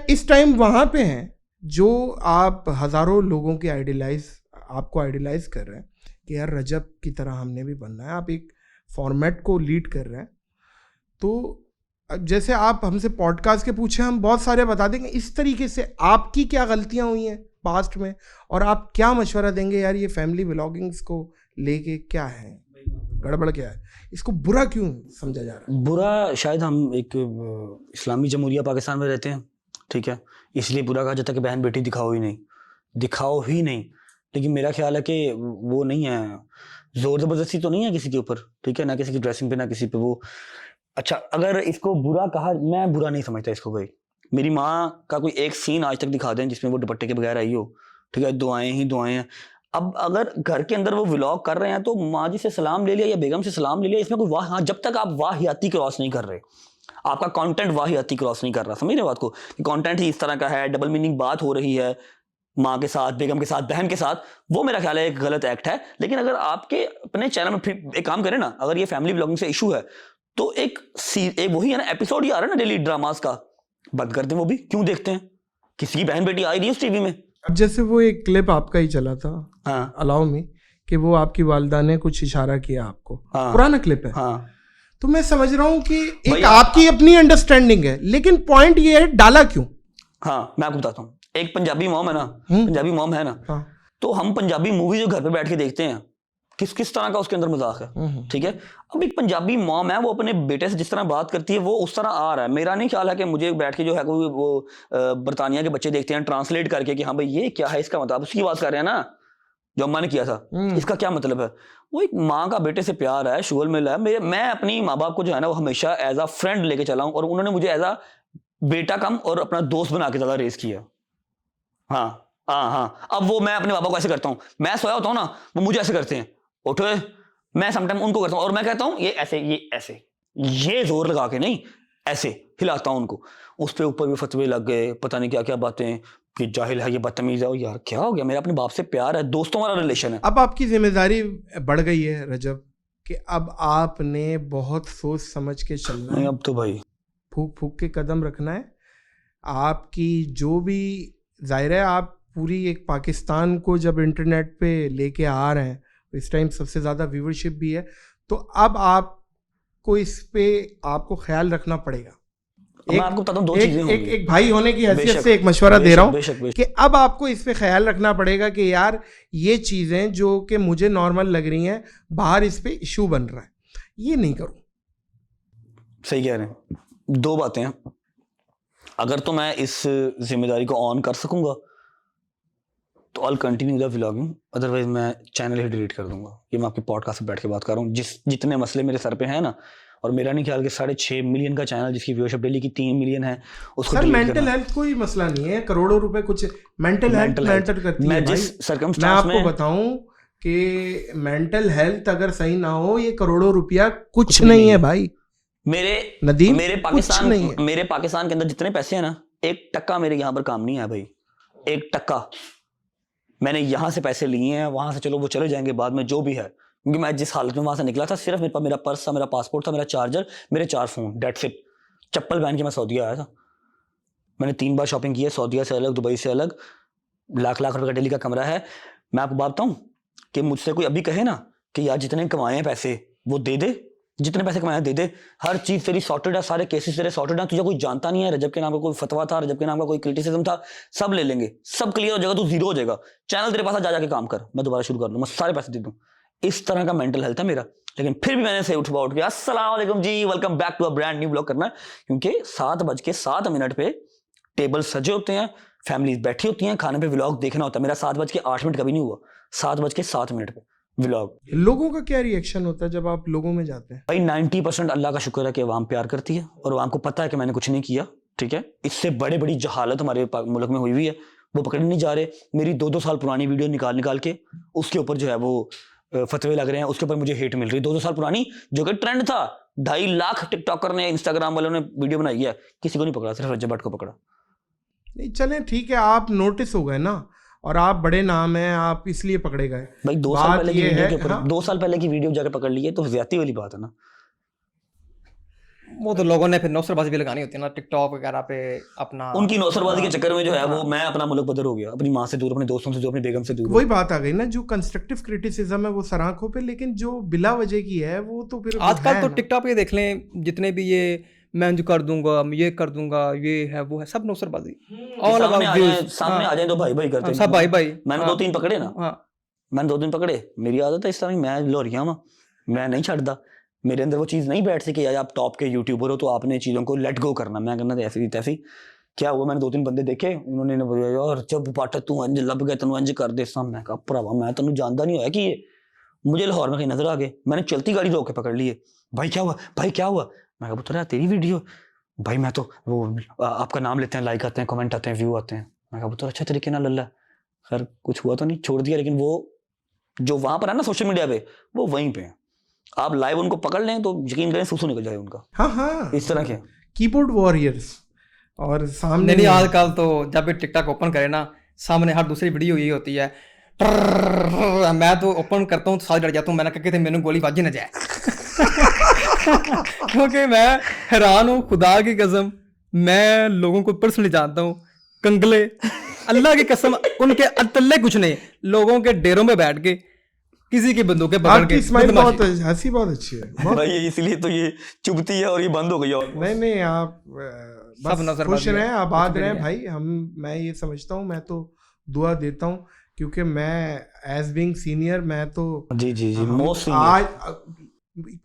इस टाइम वहां पे हैं जो आप हजारों लोगों के आपको आइडियलाइज कर रहे हैं कि यार रजब की तरह हमने भी बनना है। आप एक फॉर्मेट को लीड कर रहे हैं, तो अब जैसे आप हमसे पॉडकास्ट के पूछे, हम बहुत सारे बता देंगे। इस तरीके से आपकी क्या गलतियां हुई हैं पास्ट में, और आप क्या मशवरा देंगे यार ये फैमिली व्लॉगिंग्स को लेके क्या है, गड़बड़ क्या है, इसको बुरा क्यों समझा जा रहा है? बुरा शायद हम एक इस्लामी जमहूरिया पाकिस्तान में रहते हैं, ठीक है, इसलिए बुरा कहा जाता है कि बहन बेटी दिखाओ ही नहीं। लेकिन मेरा ख्याल है कि वो नहीं है, जोर जबरदस्ती तो नहीं है किसी के ऊपर, ठीक है, ना किसी की ड्रेसिंग पे, ना किसी पे वो। अच्छा, अगर इसको बुरा कहा, मैं बुरा नहीं समझता इसको। भाई मेरी माँ का कोई एक सीन आज तक दिखा दें जिसमें वो दुपट्टे के बगैर आई हो, ठीक है, दुआएं ही दुआएं हैं। अब अगर घर के अंदर वो व्लॉग कर रहे हैं तो माँ जी से सलाम ले लिया या बेगम से सलाम ले लिया, इसमें कोई वाह, हाँ, जब तक आप वाहियाती क्रॉस नहीं कर रहे, आपका कंटेंट वाहियाती क्रॉस नहीं कर रहा, समझ रहे बात को, कि कंटेंट ही इस तरह का है, डबल मीनिंग बात हो रही है माँ के साथ, बेगम के साथ, बहन के साथ, वो मेरा ख्याल है एक गलत एक्ट है। लेकिन अगर आपके अपने चैनल में फिर एक काम करें ना, अगर ये फैमिली व्लॉगिंग से इशू है तो एक वही है ना, एपिसोड ही आ रहा है ना डेली ड्रामास का, बंद कर दें। वो भी क्यों देखते हैं, किसी की बहन बेटी आई रही है उस टीवी में। अब जैसे वो एक क्लिप आपका ही चला था, हाँ अलाउ मी, कि वो आपकी वालदा ने कुछ इशारा किया आपको, हाँ, पुराना क्लिप है। हाँ तो मैं समझ रहा हूँ कि एक भाई, आपकी अपनी अंडरस्टैंडिंग है, लेकिन पॉइंट ये है डाला क्यों? हाँ मैं आपको बताता हूँ। एक पंजाबी मॉम है ना, पंजाबी मॉम है ना, हाँ। तो हम पंजाबी मूवी जो घर पे बैठ के देखते हैं, किस तरह का उसके अंदर मजाक है, ठीक है। अब एक पंजाबी मॉम है, वो अपने बेटे से जिस तरह बात करती है वो उस तरह आ रहा है। मेरा नहीं ख्याल है कि मुझे बैठ के जो है कोई वो बरतानिया के बच्चे देखते हैं ट्रांसलेट करके कि हाँ भाई ये क्या है, इसका मतलब उसकी बात कर रहे हैं ना जो अम्मा ने किया था, इसका क्या मतलब है। वो एक माँ का बेटे से प्यार है, शुगल मिल है। मैं अपनी माँ बाप को जो है ना वो हमेशा एज अ फ्रेंड लेके चला हूँ, और उन्होंने मुझे एज अ बेटा कम और अपना दोस्त बना के ज्यादा रेस किया। हाँ, अब वो मैं अपने पापा को ऐसे करता हूँ, मैं सोया होता हूँ ना, वो मुझे ऐसे करते हैं, उठो, मैं समटाइम उनको करता हूँ, और मैं कहता हूँ ये ऐसे, ये जोर लगा के नहीं, ऐसे हिलाता हूँ उनको। उस पे ऊपर भी फतवे लग गए, पता नहीं क्या क्या बातें, कि जाहिल है, ये बदतमीज है। यार क्या हो गया, मेरा अपने बाप से प्यार है, दोस्तों वाला रिलेशन है। अब आपकी जिम्मेदारी बढ़ गई है रजब, कि अब आपने बहुत सोच समझ के चलना है, अब तो भाई फूक फूक के कदम रखना है। आपकी जो भी, जाहिर है आप पूरी एक पाकिस्तान को जब इंटरनेट पे लेके आ रहे हैं, इस टाइम सबसे ज़्यादा व्यूवरशिप भी है, तो अब आपको इस पे आपको ख्याल रखना पड़ेगा। मैं आपको बताता हूँ दो चीजें होंगी। एक भाई होने की हैसियत बेशक, से एक मशवरा दे रहा हूँ बेशक। कि अब आपको इस पे ख्याल रखना पड़ेगा कि यार ये चीज़ें जो कि मुझे नॉर्मल लग रही हैं, बाहर इस पे इशू बन रहा है, ये नहीं करूँ। सही कह रहे हैं। दो बातें हैं, अगर तो मैं इस जिम्मेदारी को ऑन कर सकूंगा तो I'll continue the vlogging, otherwise मैं चैनल ही डिलीट कर दूंगा। ये मैं आपके पॉडकास्ट पे बैठ के बात कर रहा हूँ, जितने मसले मेरे सर पे हैं ना, और मेरा नहीं ख्याल कि 6.5 मिलियन का चैनल जिसकी व्यूअरशिप डेली की 3 मिलियन है, उसको सर delete मेंटल करना। हेल्थ कोई मसला नहीं है, करोड़ों रुपए कुछ मेंटल हेल्थ मैटर करती है मैं भाई। जिस मैं सर्कमस्टांस आपको में बताऊं कि मेंटल हेल्थ अगर सही ना हो, ये करोड़ों रुपया कुछ नहीं है भाई। नदीम, मेरे पाकिस्तान के अंदर जितने पैसे हैं ना, 1% मेरे यहाँ पर काम नहीं है भाई, 1%। मैंने यहाँ से पैसे लिए हैं, वहां से चलो वो चले जाएंगे बाद में, जो भी है, क्योंकि मैं जिस हालत में वहां से निकला था, सिर्फ मेरे पास मेरा पर्स था, मेरा पासपोर्ट था, मेरा चार्जर, मेरे 4 फोन, डेट्स इट। चप्पल पहन के मैं सऊदीया आया था। मैंने 3 बार शॉपिंग की है, सऊदीया से अलग, दुबई से अलग, लाख रुपए का डेली का कमरा है। मैं आपको बात बताऊं कि मुझसे कोई अभी कहे ना कि यार जितने कमाए हैं पैसे वो दे दे, जितने पैसे कमाए दे दे, हर चीज तेरी सॉर्टेड है, सारे केसेस तेरे सॉर्टेड हैं, तुझे कोई जानता नहीं है, रजब के नाम का कोई फतवा था, रजब के नाम का कोई क्रिटिसिज्म था, सब ले लेंगे, सब क्लियर हो जाएगा, तू जीरो हो जाएगा, चैनल तेरे पास जा जाके काम कर, मैं दोबारा शुरू कर दूं, मैं सारे पैसे दे दूं। इस तरह का मेंटल हेल्थ है मेरा। लेकिन फिर भी मैंने से उठ के अस्सलाम वालेकुम जी, welcome back to a brand new blog करना, क्योंकि 7:07 पे टेबल सजे होते हैं, फैमिलीज बैठी होती हैं, खाने पे व्लॉग देखना होता है। मेरा 7:08 कभी नहीं हुआ, 7:07 पे व्लॉग। लोगों का क्या रिएक्शन होता है जब आप लोगों में जाते हैं? भाई 90% अल्लाह का शुक्र है कि अवाम प्यार करती है और अवाम को पता है कि मैंने कुछ नहीं किया, ठीक है। इससे बड़े बड़ी जहालत हमारे मुल्क में हुई हुई है, वो पकड़ नहीं जा रहे। मेरी 2-2 साल पुरानी वीडियो निकाल के उसके ऊपर जो है वो फतवे लग रहे हैं, उसके ऊपर मुझे हेट मिल रही है। 2-2 साल पुरानी जो कि ट्रेंड था, 2.5 लाख टिकटॉकर ने, इंस्टाग्राम वालों ने वीडियो बनाई है, किसी को नहीं पकड़ा, सिर्फ रज्जब भट्ट को पकड़ा। नहीं चले ठीक है, आप नोटिस हो गए ना, और आप बड़े नाम हैं, आप इसलिए पकड़े गए। भाई 2 साल बात पहले की ये वीडियो है, के ऊपर हाँ। 2 साल पहले की वीडियो जाकर पकड़ ली है तो ज्यादती वाली बात है ना। वो तो लोगों ने फिर नौसरबाजी भी लगानी होती है ना टिकटॉक वगैरह पे अपना। उनकी नौसरबाजी के चक्कर में जो है वो मैं अपना मुल्क बदर हो गया, अपनी माँ से दूर, अपने दोस्तों से दूर, अपनी बेगम से दूर। वही बात आ गई ना, जो कंस्ट्रक्टिव क्रिटिसिज्म है वो सराखों पे, लेकिन जो बिला वजह की है वो तो फिर आजकल है तो ना। टिकटॉक पे देख लें, जितने भी ये मैं जो कर दूंगा, ये कर दूंगा, ये है वो है, सब नौसरबाजी। ऑल सामने अबाउट आ व्यूज। जाए, सामने आ जाए तो भाई भाई करते हैं। सब भाई भाई। मैंने हाँ, 2-3 पकड़े ना, हाँ। मैंने 2 दिन पकड़े। मेरी आदत है इस तरह, मैं लोरिया वा, मैं नहीं छड़दा। मेरे अंदर वो चीज़ नहीं बैठ सकी, यार आप टॉप के यूट्यूबर हो तो आपने चीज़ों को लेट गो करना। मैं करना ऐसी तैसी क्या हुआ, मैंने 2-3 बंदे देखे, उन्होंने ने बोला यार जब पाटा तू इंज लब गया तेन इंज कर दे सा। मैं कहा भरावा मैं तेन जानता नहीं होया कि ये मुझे लाहौर में कहीं नजर आ गए, मैंने चलती गाड़ी रोक के पकड़ लिए। भाई क्या हुआ, भाई क्या हुआ? मैं कहा पुत्र तेरी वीडियो भाई, मैं तो वो आपका नाम लेते हैं, लाइक आते हैं, कमेंट आते हैं, व्यू आते हैं। मैं कहा पुत्र अच्छा तरीके ना लल्ला। खैर कुछ हुआ तो नहीं, छोड़ दिया। लेकिन वो जो वहां पर है ना सोशल मीडिया पे, वो वहीं पे है। आप लाइव उनको पकड़ लें तो यकीन करें सूसू निकल जाए उनका, हाँ हाँ, इस तरह के कीबोर्ड वॉरियर्स। और सामने नहीं आजकल तो जब भी टिकटॉक ओपन करे ना, सामने हर दूसरी वीडियो यही होती है। मैं तो ओपन करता हूँ तो साथ डर जाता हूँ, मैंने कहा कि मेनू गोली बाजी न जाए। क्योंकि मैं हैरान हूँ, खुदा की कसम, मैं लोगों को पर्सनली जानता हूँ, कंगले, अल्लाह की कसम, उनके अतल्ले कुछ नहीं, लोगों के डेरों में बैठ के किसी की बंदूकें पकड़ के आपकी स्माइल बदमाशी। बहुत हंसी बहुत अच्छी है, बहुत। भाई इसलिए तो ये चुभती है और ये बंद हो गई। और नहीं नहीं, आप सब बस नजरबाजी खुश है, रहें, आबाद कुछ भी रहें नहीं भाई। मैं ये समझता हूँ, मैं तो दुआ देता हूँ, क्योंकि मैं एज बीइंग सीनियर, मैं तो जी जी जी, हम मोस्ट आज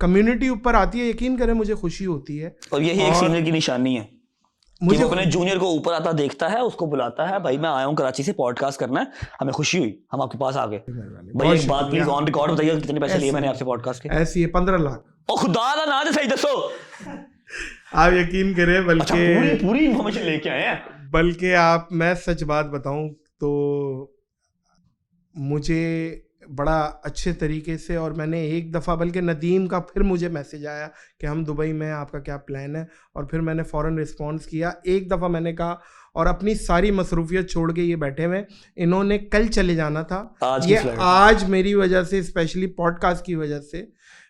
कम्युनिटी ऊपर आती है, यकीन करें मुझे खुशी होती है। और यही एक सीनियर की निशानी है, मुझे मुझे अपने जूनियर को ऊपर आता देखता है, उसको बुलाता है, भाई मैं आया हूँ कराची से पॉडकास्ट करना है, हमें खुशी हुई, हम आपके पास आ गए। भाई एक बात प्लीज ऑन रिकॉर्ड बताइए, कितने पैसे लिए मैंने आपसे पॉडकास्ट के? ऐसी है 15 लाख। ओ खुदा दा ना दे सही दसो। आप यकीन करें, अच्छा पूरी बल्कि पूरी इन्फॉर्मेशन लेके आए हैं। बल्कि आप, मैं सच बात बताऊं तो मुझे बड़ा अच्छे तरीके से, और मैंने एक दफ़ा, बल्कि नदीम का फिर मुझे मैसेज आया कि हम दुबई में, आपका क्या प्लान है, और फिर मैंने फ़ौरन रिस्पॉन्स किया। एक दफ़ा मैंने कहा, और अपनी सारी मसरूफियत छोड़ के ये बैठे हुए, इन्होंने कल चले जाना था, आज की ये flight। आज मेरी वजह से, स्पेशली पॉडकास्ट की वजह से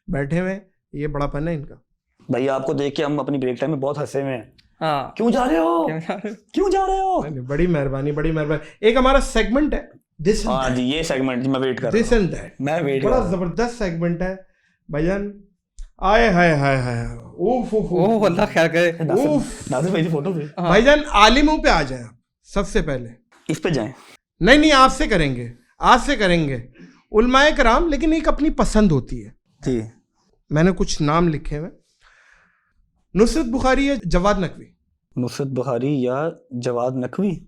बैठे हुए, ये बड़ापन है इनका। भाई आपको देख के हम अपनी ब्रेक टाइम में बहुत हंसे हुए हैं। हाँ, क्यों जा रहे हो, क्यों जा रहे हो? क्यों जा रहे हो? नहीं, बड़ी मेहरबानी, बड़ी मेहरबानी। एक हमारा सेगमेंट है दिस हाँ जी, ये सेगमेंट मैं वेट कर दिस रहा हूँ, एंड दैट, मैं वेट कर बड़ा रहा हूँ। जबरदस्त सेगमेंट है भाईजान। आए हाय हाय हाय, उफ उफ ओह अल्लाह खैर करे। उफ। नाज़िर भाई की फोटो पे हाँ। भाईजान आलिमों पे आ जाए आप सबसे पहले। इस पे जाएं। नहीं नहीं, आपसे करेंगे, आज से करेंगे उलमाए कराम, लेकिन एक अपनी पसंद होती है। जी मैंने कुछ नाम लिखे हुए, नुसरत बुखारी या जवाद नकवी। नुसरत बुखारी या जवाद नकवी?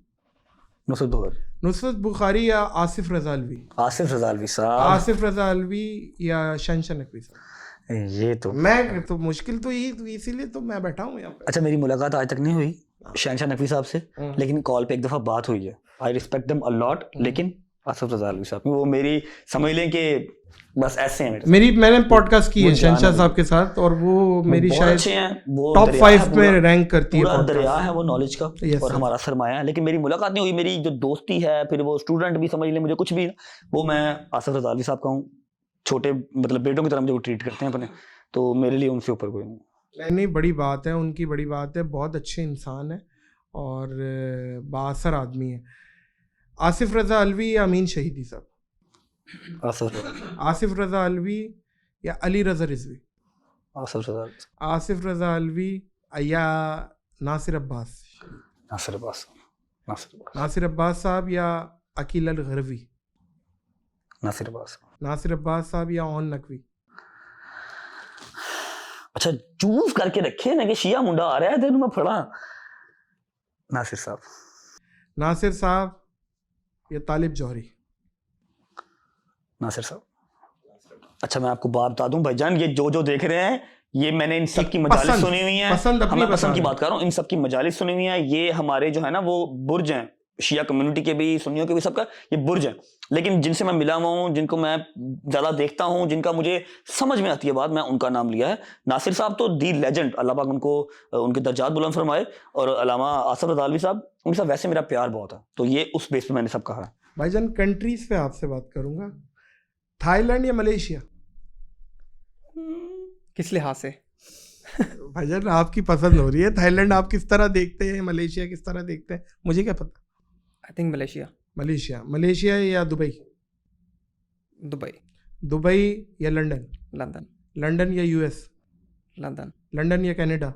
नुसरत बुखारी। नुसरत बुखारी या आसिफ रजा अलवी। आसिफ रजा अलवी साहब। आसिफ रजा अलवी या शहनशाह नकवी साहब। ये तो मैं तो मुश्किल तो यही, तो इसीलिए तो मैं बैठा हूँ यहाँ पे। अच्छा, मेरी मुलाकात आज तक नहीं हुई शहनशाह नकवी साहब से, लेकिन कॉल पे एक दफ़ा बात हुई है। I respect them a lot, लेकिन आसिफ रजा अलवी साहब वो मेरी, समझ लें कि बस ऐसे हैं मेरे मैंने पॉडकास्ट की है मुझे शहनशाह जाना साहब के साथ, और वो मेरी बहुत शायद अच्छे हैं, वो टॉप दरिया है 5 पूरा, में रैंक करती है पूरा podcast। दरिया है वो नॉलेज का, Yes, और sir। हमारा सरमाया है। लेकिन मेरी मुलाकात नहीं हुई, मेरी जो दोस्ती है, फिर वो स्टूडेंट भी समझ लें, मुझे कुछ भी, वो मैं आसिफ रजा अलवी साहब का हूँ, छोटे मतलब बेटों की तरह मुझे वो ट्रीट करते हैं अपने, तो मेरे लिए उनसे ऊपर कोई नहीं। नहीं, बड़ी बात है उनकी, बड़ी बात है, बहुत अच्छे इंसान है और बाअसर आदमी है। आसिफ रजा अलवी या अमीन शहीदी साहब? आसिफ रजा अलवी या अली रजा रिजवी? आसिफ रजा अलवी या नासिर अब्बास? नासिर अब्बास साहब या अकील अल गरवी? नासिर अब्बास साहब या ओन नकवी? अच्छा चूज करके रखे ना कि शिया मुंडा आ रहा है तेन मैं फड़ा। नासिर साहब। नासिर साहब या तालिब जौहरी? नासिर साहब। अच्छा मैं आपको बात बता दूं भाईजान, ये जो देख रहे हैं ये मैंने इन सब की मजालिस सुनी हुई है। मैं पसंद की बात कर रहा हूँ, इन सब की मजालिस सुनी हुई है। ये हमारे जो है ना वो बुर्ज हैं, शिया कम्युनिटी के भी, सुन्नियों के भी, सबका ये बुर्ज है। लेकिन जिनसे मैं मिला हुआ हूँ, जिनको मैं ज्यादा देखता हूँ, जिनका मुझे समझ में आती है बात, मैं उनका नाम लिया है। नासिर साहब तो दी लेजेंड, अल्लाह पाक उनको उनके दर्जात बुलंद फरमाए, और अल्लामा आसिफ रज़ावी साहब, उनके साथ वैसे मेरा प्यार बहुत है। तो ये उस बेस पे मैंने सब कहा है। भाईजान कंट्रीज पे आपसे बात करूंगा, थाईलैंड या मलेशिया? किस लिहाज से? भाईजान आपकी पसंद हो रही है, थाईलैंड आप किस तरह देखते हैं, मलेशिया किस तरह देखते हैं, मुझे क्या पता। I think Malaysia. मलेशिया या दुबई? दुबई या लंदन? लंदन या यूएस? लंदन या कनाडा?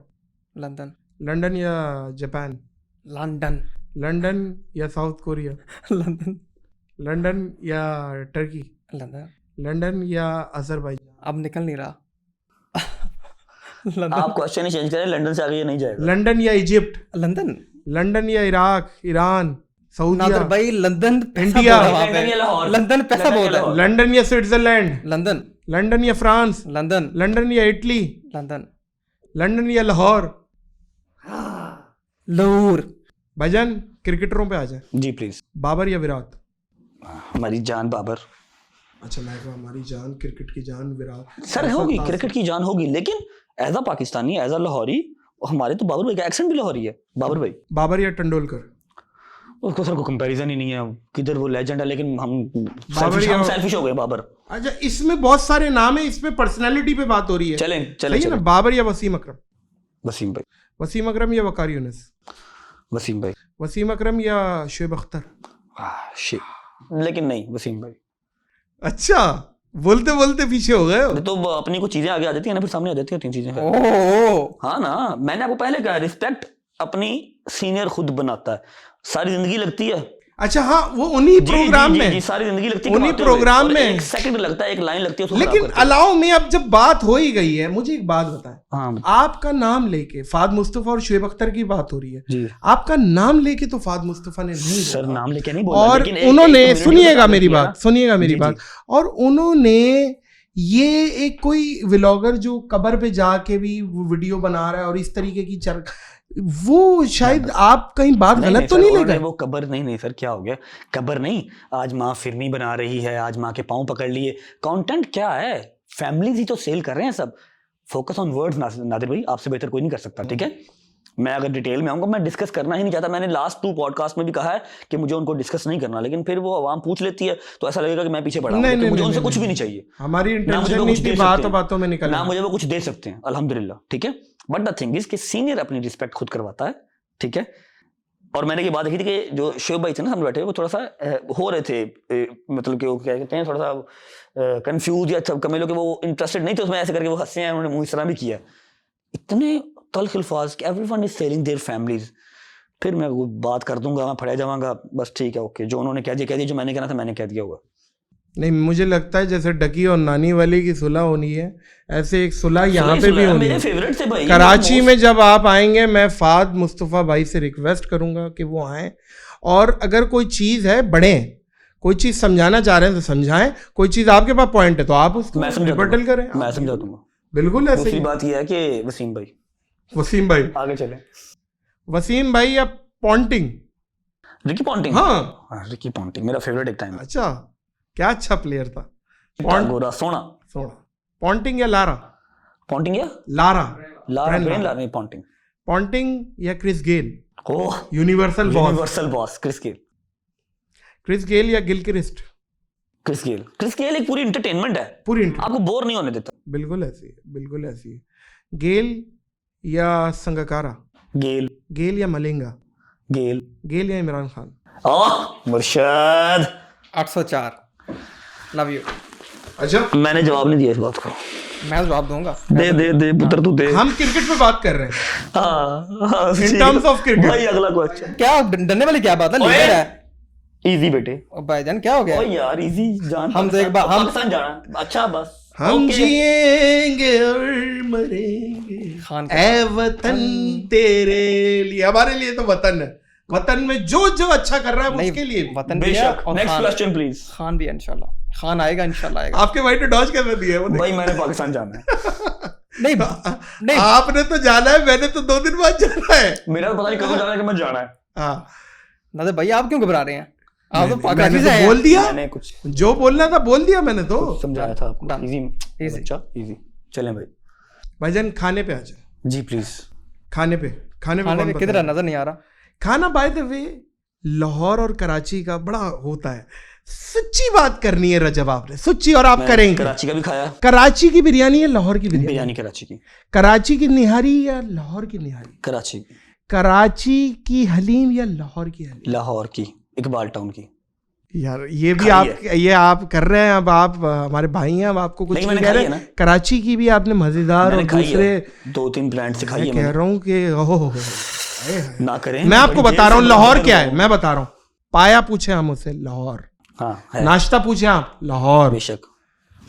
लंदन या जापान? लंदन या साउथ कोरिया? लंदन या टर्की? लंदन या अजरबैजान? अब निकल नहीं रहा। आप क्वेश्चन ही चेंज करें, लंदन से आगे ये नहीं जाएगा। लंदन या इजिप्ट? लंदन या इराक, ईरान, सऊदीया? भाई लंदन, इंडिया? लंदन पैसा बहुत है। लंदन या स्विट्जरलैंड? लंदन या फ्रांस? लंदन या इटली? लंदन या लाहौर? भाईजान क्रिकेटरों पे आ जाए। जी प्लीज। बाबर या विराट? हमारी जान बाबर। अच्छा मैं कहा हमारी जान, क्रिकेट की जान विराट। सर होगी, क्रिकेट की जान होगी, लेकिन as a Pakistani, as a Lahori, हमारे तो बाबर भाई का एक्सेंट भी लाहौरी है। बाबर भाई। बाबर या तेंदुलकर? उसको सर को कंपैरिजन ही नहीं है, किधर वो लेजेंड है, लेकिन हम सेल्फिश हो गए। बाबर। अच्छा इसमें बहुत सारे नाम है, इसमें पर्सनालिटी पे बात हो रही है। चलें ना, बाबर या वसीम अकरम? वसीम भाई। वसीम अकरम या वकार यूनिस? वसीम भाई। वसीम अकरम या शुएब अख्तर? लेकिन नहीं, वसीम भाई। अच्छा बोलते बोलते पीछे हो गए हो। तो अपनी कुछ चीजें आगे आ जाती है ना, फिर सामने आ जाती है 3 चीजें। हाँ ना, मैंने आपको पहले कहा, रिस्पेक्ट अपनी सीनियर खुद बनाता है। सारी जिंदगी लगती है। अच्छा हाँ, वो उन्हीं प्रोग्राम में, सारी जिंदगी लगती है उन्हीं प्रोग्राम में, एक सेकंड लगता है, एक लाइन लगती है। लेकिन अलाउ में अब जब बात हो ही गई है, मुझे एक बात बताएं। हाँ, आपका नाम लेके फाद मुस्तफा और शुएब अख्तर की बात हो रही है जी। आपका नाम लेके तो फाद मुस्तफा ने नहीं सर नाम लेके नहीं बोला, और उन्होंने, सुनिएगा मेरी बात, और उन्होंने ये एक कोई व्लॉगर जो कब्र पे जाके भी वीडियो बना रहा है और इस तरीके की वो शायद आप कहीं बात गलत तो नहीं ले गए? वो कब्र नहीं सर, क्या हो गया, कब्र नहीं, आज माँ फिरनी बना रही है, आज माँ के पाँव पकड़ लिए। कंटेंट क्या है, फैमिलीज ही तो सेल कर रहे हैं सब। फोकस ऑन वर्ड्स नादिर भाई, आपसे बेहतर कोई नहीं कर सकता, ठीक है। मैं अगर डिटेल में आऊंगा, मैं डिस्कस करना ही नहीं चाहता। मैंने लास्ट 2 पॉडकास्ट में भी कहा है कि मुझे उनको डिस्कस नहीं करना, लेकिन फिर वो आवाम पूछ लेती है तो ऐसा लगेगा कि मैं पीछे पड़ा हूं। तो मुझे उनसे कुछ भी नहीं चाहिए। हमारी इंटेंशन नहीं थी बातों में निकलना, ना मुझे वो कुछ दे सकते हैं, अल्हम्दुलिल्लाह, ठीक है। बट द थिंग इज कि सीनियर अपनी रिस्पेक्ट खुद करवाता है, ठीक है। और मैंने ये बात देखी थी कि जो शुएब भाई थे ना सामने बैठे, वो थोड़ा सा हो रहे थे, मतलब कि वो क्या कहते हैं, थोड़ा सा कंफ्यूज या कमे लोग, वो इंटरेस्टेड नहीं थे उसमें, ऐसे करके वो हंसे हैं, उन्होंने मुंह इस तरह भी किया। इतने तल्ख अल्फाज कि everyone is selling their families. फिर मैं वो बात कर दूंगा, मैं फड़े जाऊंगा, बस ठीक है, ओके, जो उन्होंने कह दिया, जो मैंने कहना था मैंने कह दिया होगा। नहीं, मुझे लगता है जैसे डकी और नानी वाली की सुलह होनी है, ऐसे एक सुलह यहाँ पे भी होनी है। कराची में जब आप आएंगे, मैं फाद मुस्तफ़ा भाई से रिक्वेस्ट करूंगा कि वो आएँ, और अगर कोई चीज़ है बढ़ें, कोई चीज़ समझाना चाह रहे हैं तो समझाएं, कोई चीज़ आपके पास पॉइंट है तो आप उसको रिबटल करें। मैं समझा दूंगा, बिल्कुल ऐसे ही। बात यह है कि वसीम भाई आगे चले। वसीम भाई या पॉन्टिंग? Ricky Ponting. हाँ, रिकी पॉन्टिंग मेरा फेवरेट एक टाइम। अच्छा, क्या अच्छा प्लेयर था। गोरा सोना। पॉन्टिंग या लारा? पॉन्टिंग या लारा? नहीं, पॉन्टिंग। पॉन्टिंग या Chris Gayle? Universal boss Chris Gayle या गिलक्रिस्ट? क्रिस गेल एक पूरी एंटरटेनमेंट है, आपको बोर नहीं होने देता। बिल्कुल ऐसी है। गेल या संगकारा? गेल या मलिंगा? गेल या इमरान खान? मुर्शद 804 love you. अच्छा, मैंने जवाब नहीं दिया इस बात को, मैं जवाब दूंगा। दे पुत्र, तू दे। हम क्रिकेट पे बात कर रहे हैं, इन टर्म्स ऑफ क्रिकेट। भाई अगला क्वेश्चन। क्या डरने वाली क्या बात है, लीडर है। इजी बेटे। भाईजान क्या हो गया? ओए यार इजी जान, हम तो एक बार हम पाकिस्तान जाना। अच्छा बस हम जिएंगे और मरेंगे ऐ वतन तेरे लिए। हमारे लिए तो वतन है, वतन में जो अच्छा कर रहा है उसके लिए वतन भी है। Next question please. खान भी इंशाल्लाह। खान आएगा इंशाल्लाह आएगा। आपके भाई ने डॉज कैसे दिया है वो भाई मैंने पाकिस्तान जाना है। नहीं नहीं आपने तो जाना है, मैंने तो 2 दिन बाद जाना है। मेरा तो पता नहीं कब जाना है कि मैं जाना है। हाँ नादिर भाई आप क्यों घबरा रहे हैं? आप तो मैंने कराची से तो हैं। बोल दिया, मैंने कुछ जो बोलना था बोल दिया मैंने तो। समझाया था आपको। Done. Easy Easy. अच्छा इजी। चलें भाई। भाईजान खाने पे आ जाए। जी प्लीज। खाने पे खाने कौन में किधर बताए? है? नजर नहीं आ रहा। खाना बाय द वे लाहौर और कराची का बड़ा होता है। सच्ची बात करनी है रजब आपने, सच्ची, और आप मैं करेंगे। कराची का भी खाया। कराची की बिरयानी है लाहौर की बिरयानी? बिरयानी कराची की। कराची की निहारी या लाहौर की निहारी? कराची की। कराची की हलीम या लाहौर की हलीम? लाहौर की, इकबाल टाउन की। यार ये भी खाई आप ये आप कर रहे हैं। अब आप हमारे भाई हैं, अब आपको कुछ नहीं, नहीं मैंने कह खाई रहे। है ना। कराची की भी आपने मजेदार और मैंने खाई दूसरे है, 2-3 ब्रांड से खाई मैं है कह मैंने। रहा हूँ कि ओहो ना करें। मैं आपको बड़ी बता रहा हूँ जेल से लाहौर बड़ी क्या है, जेल मैं बता रहा हूँ। पाया पूछे हम उसे लाहौर, हाँ है नाश्ता पूछे आप लाहौर, बेशक।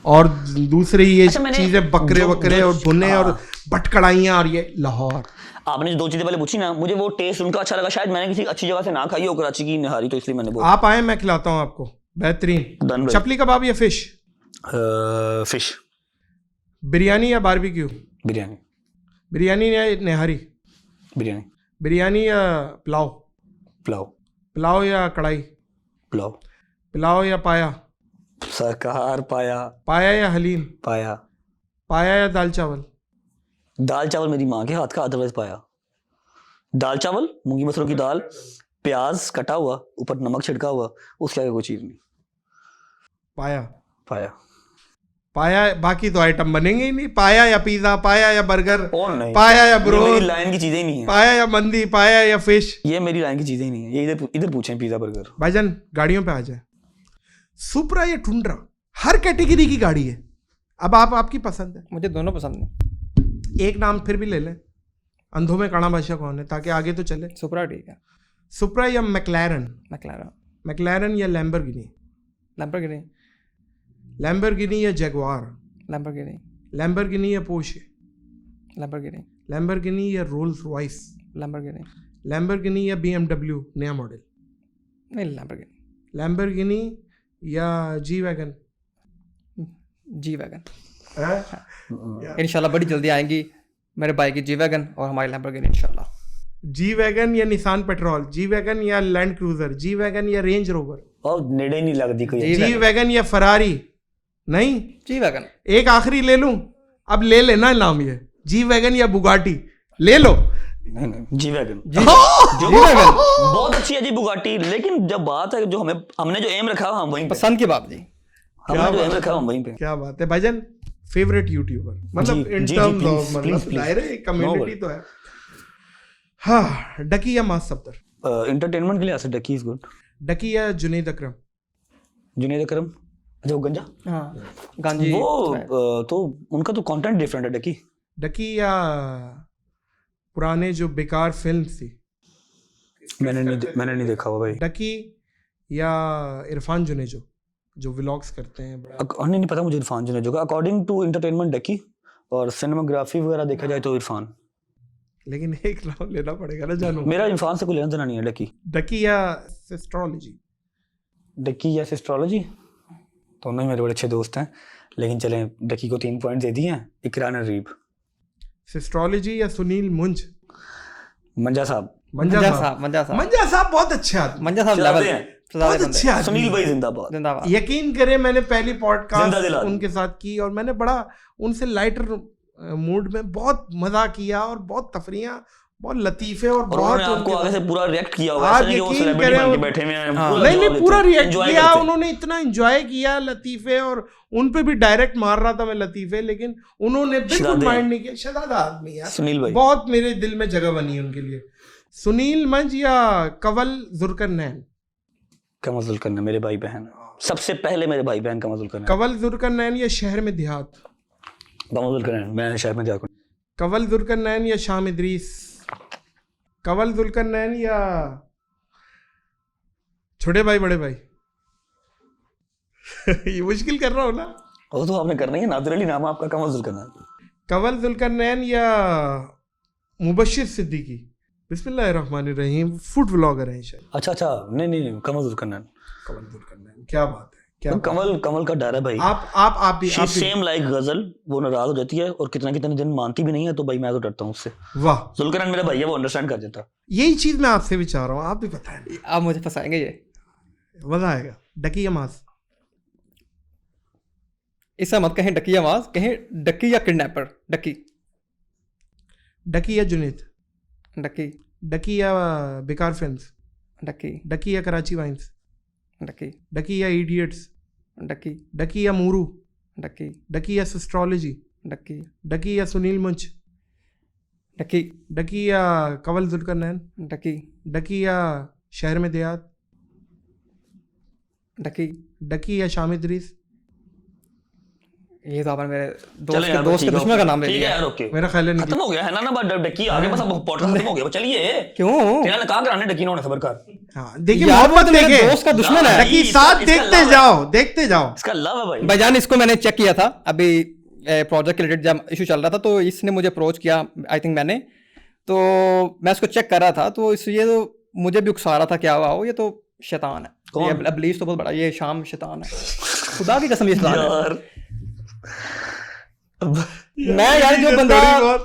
और दूसरी ये अच्छा, मैंने चीजें बकरे जो- वकरे जो- और भुने हाँ। और भटकड़ाइयाँ और ये लाहौर। आपने जो 2 चीजें पहले पूछी ना, मुझे वो टेस्ट उनका अच्छा लगा। शायद मैंने किसी अच्छी जगह से ना खाई हो कराची की निहारी, तो इसलिए मैंने बोला। आप आए, मैं खिलाता हूँ आपको बेहतरीन Done भाई। चपली कबाब या फिश, फिश। बिरयानी या बारबेक्यू, बिरयानी। बिरयानी या निहारी, बिरयानी। बिरयानी या पुलाव, पुलाव। पुलाव या कढ़ाई, पुलाव। पुलाव या पाया, सरकार पाया। पाया या हलीम, पाया। पाया या दाल चावल? दाल चावल मेरी माँ के हाथ का, अदरवाइज पाया। दाल चावल, मूंगी मसरों की दाल, प्याज कटा हुआ, ऊपर नमक छिड़का हुआ, उसके आगे कोई चीज नहीं। पाया। पाया। पाया, बाकी तो आइटम बनेंगे ही नहीं। पाया या पिज्जा, पाया या बर्गर, और नहीं। पाया या ये ब्रोस्ट, मेरी लाइन की चीजें ही नहीं है। पाया या मंदी, पाया या फिश। ये मेरी लाइन की चीजें ही नहीं है। ये इधर पूछें पिज्जा बर्गर। भाईजान गाड़ियों पे आ जाए, सुपरा या टुंड्रा, हर कैटेगरी की गाड़ी है। अब आपकी पसंद है, मुझे दोनों पसंद नहीं। एक नाम फिर भी ले लें। अंधों में काना बादशाह कौन है, ताकि आगे तो चले। सुपरा ठीक है। सुपरा या मैक्लारन, मैक्लारेन, मैक्लारन या लैम्बोर्गिनी, लैम्बोर्गिनी, लैम्बोर्गिनी या जगुआर, लैम्बोर्गिनी, लैम्बोर्गिनी या पोर्शे, लैम्बोर्गिनी, लैम्बोर्गिनी या रोल्स रॉयस, लैम्बोर्गिनी, लैम्बोर्गिनी या BMW नया मॉडल, नहीं लैम्बोर्गिनी, लैम्बोर्गिनी या जी वैगन? G wagon. इंशाल्लाह बड़ी जल्दी आएंगी मेरे भाई की जी वैगन और हमारी लैम्बोर्गिनी इंशाल्लाह। जी वैगन या निसान पेट्रोल, जी वैगन या लैंड क्रूजर, जी वैगन या रेंज रोवर, और नेड़े नहीं लगती कोई। जी जी वैगन या फरारी? नहीं, जी वैगन। एक आखिरी ले लूं, अब ले लेना नाम ये, जी वैगन या बुगाटी, ले लो। नहीं, जी वैगन। जी जो जी वैगन बहुत अच्छी है जी बुगाटी, लेकिन जब बात है जो हमने जो एम रखा हम वहीं पे। पसंद की बात जी। हमने जो एम रखा हम वहीं पे। क्या बात है भाईजान, फेवरेट यूट्यूबर मतलब जी, इन जी, टर्म्स please, ऑफ, please, मतलब please. दायरे कम्युनिटी worry. तो है। हाँ, डकी या मास सफदर? एंटरटेनमेंट के लिए ऐसे डकी इज गुड। डकी या जुनैद अकरम? जुनैद अकरम, अच्छा वो गंजा। हाँ गांधी वो तो उनका तो कंटेंट डिफरेंट है डकी। डकी या पुराने जो बेकार फिल्म थी? मैंने नहीं देखा हुआ भाई। डकी या इरफान जुनेजो जो व्लॉग्स करते हैं बड़ा? नहीं पता मुझे इरफान जुनेजो का। अकॉर्डिंग टू एंटरटेनमेंट डकी, और सिनेमाग्राफी वगैरह देखा जाए तो इरफान। लेकिन एक नाम लेना पड़ेगा ना जानू। मेरा इरफान से कोई लेना देना नहीं है। डकी। डकी या एस्ट्रोलॉजी? डकी या एस्ट्रोलॉजी, दोनों ही मेरे बड़े अच्छे दोस्त हैं, लेकिन चलें डकी को 3 पॉइंट दे दिए हैं। इकरान अरीब। एस्ट्रोलॉजी या सुनील मुंज? मंजा साहब। मंजा साहब, मंजा साहब, मंजा साहब बहुत अच्छे आदमी, मंजा साहब चलाते लेवल हैं। बहुत अच्छे आदमी। सुनील भाई जिंदाबाद। जिंदाबाद। यकीन करें मैंने पहली जिंदा पॉडकास्ट दिला। उनके साथ की और मैंने बड़ा उनसे लाइटर मूड में बहुत मजा किया और बहुत तफरियां, बहुत लतीफे और और बहुत उन्होंने आपको उनके आगे से पूरा रिएक्ट किया हुआ है, आप ऐसा नहीं कि वो यकीन सेलिब्रिटी करें बन के वो- बैठे हुए हैं। हाँ। पूरा नहीं जवाब नहीं देते पूरा हैं, रिएक्ट enjoy किया करते हैं। उन्होंने, इतना एंजॉय किया लतीफे, और उन पे भी डायरेक्ट मार रहा था मैं लतीफे, लेकिन उन्होंने बिल्कुल शहजादे माइंड हैं। नहीं किया। शहजादा आदमी यार, सुनील भाई। बहुत मेरे दिल में जगह बनी है उनके लिए। सुनील मंज या कंवल जुल्करनैन? कमजुल करना मेरे भाई बहन, सबसे पहले मेरे भाई बहन कमजुल करना। कंवल जुल्करनैन या शहर में देहात? कमजुल करना मैं शहर में जाकर। कंवल जुल्करनैन या शाम इदरीस? कंवल जुल्करनैन या छोटे भाई बड़े भाई? ये मुश्किल कर रहा हूँ ना। वो तो आपने करना ही है, नादिर अली नाम है आपका, कमजुल करना। कंवल जुल्करनैन या मुबश्शिर सिद्दीकी? बिस्मिल्लाहिर्रहमानिर्रहीम, फूड व्लॉगर हैं शायद। अच्छा, नहीं कमजुल करना। कंवल जुल्करनैन, क्या बात है, क्या कमल का डर है भाई। आप भी सेम लाइक गजल, वो नाराज हो जाती है और कितना कितने दिन मानती भी नहीं है, तो भाई मैं तो डरता हूँ उससे। वाह, जुल्करन मेरा भाई है, वो अंडरस्टैंड कर देता। यही चीज मैं आपसे भी चाह रहा हूँ, आप भी बताएं। आप मुझे फंसाएंगे ये, मजा आएगा। डकी या मास? ऐसा मत कहें डकी या मास, कहें डकी या किडनैपर। डकी। डकी या जुनेद? डकी। डकी या बेकार फिल्म्स? डकी। डकी या कराची वाइन्स? डकी। डकी या इडियट्स? डकी। डकी या मूरू? डकी। डकी या सिस्ट्रोलॉजी? डकी। डकी या सुनील मुंच? डकी। डकी या कंवल जुल्करनैन? डकी। डकी या शहर में देहात? डकी। डकी या शाम इदरीस? ये तो आपने मेरे चलो यार, दोस्त के ठीक है, दुश्मन का नाम ले ठीक है लिया। यार, ओके। मेरा ख्याल है खत्म हो गया है ना बात डकी आगे, बस अब पॉडकास्ट खत्म हो गया। चलिए, क्यों? तेरा ने कहा कराने डकी ने सबर कर। हाँ, देखिए यार वो मोहब्बत तो मेरे देखे दोस्त का दुश्मन है। डकी, इसका- साथ इसका देखते love है। जाओ, देखते जाओ। इसका लव है भाई। भाईजान, इसको मैंने चेक किया था अभी प्रोजेक्ट के रिलेटेड जब इशू चल रहा था, तो इसने मुझे अप्रोच किया, आई थिंक मैंने, तो मैं उसको चेक कर रहा था, तो ये तो मुझे भी उकसा रहा था क्या हुआ हो, ये तो शैतान है। कौन? ये अबलीस तो बहुत बड़ा, ये शाम शैतान है, खुदा की कसम ये शैतान है। यार मैं यार जो बंदा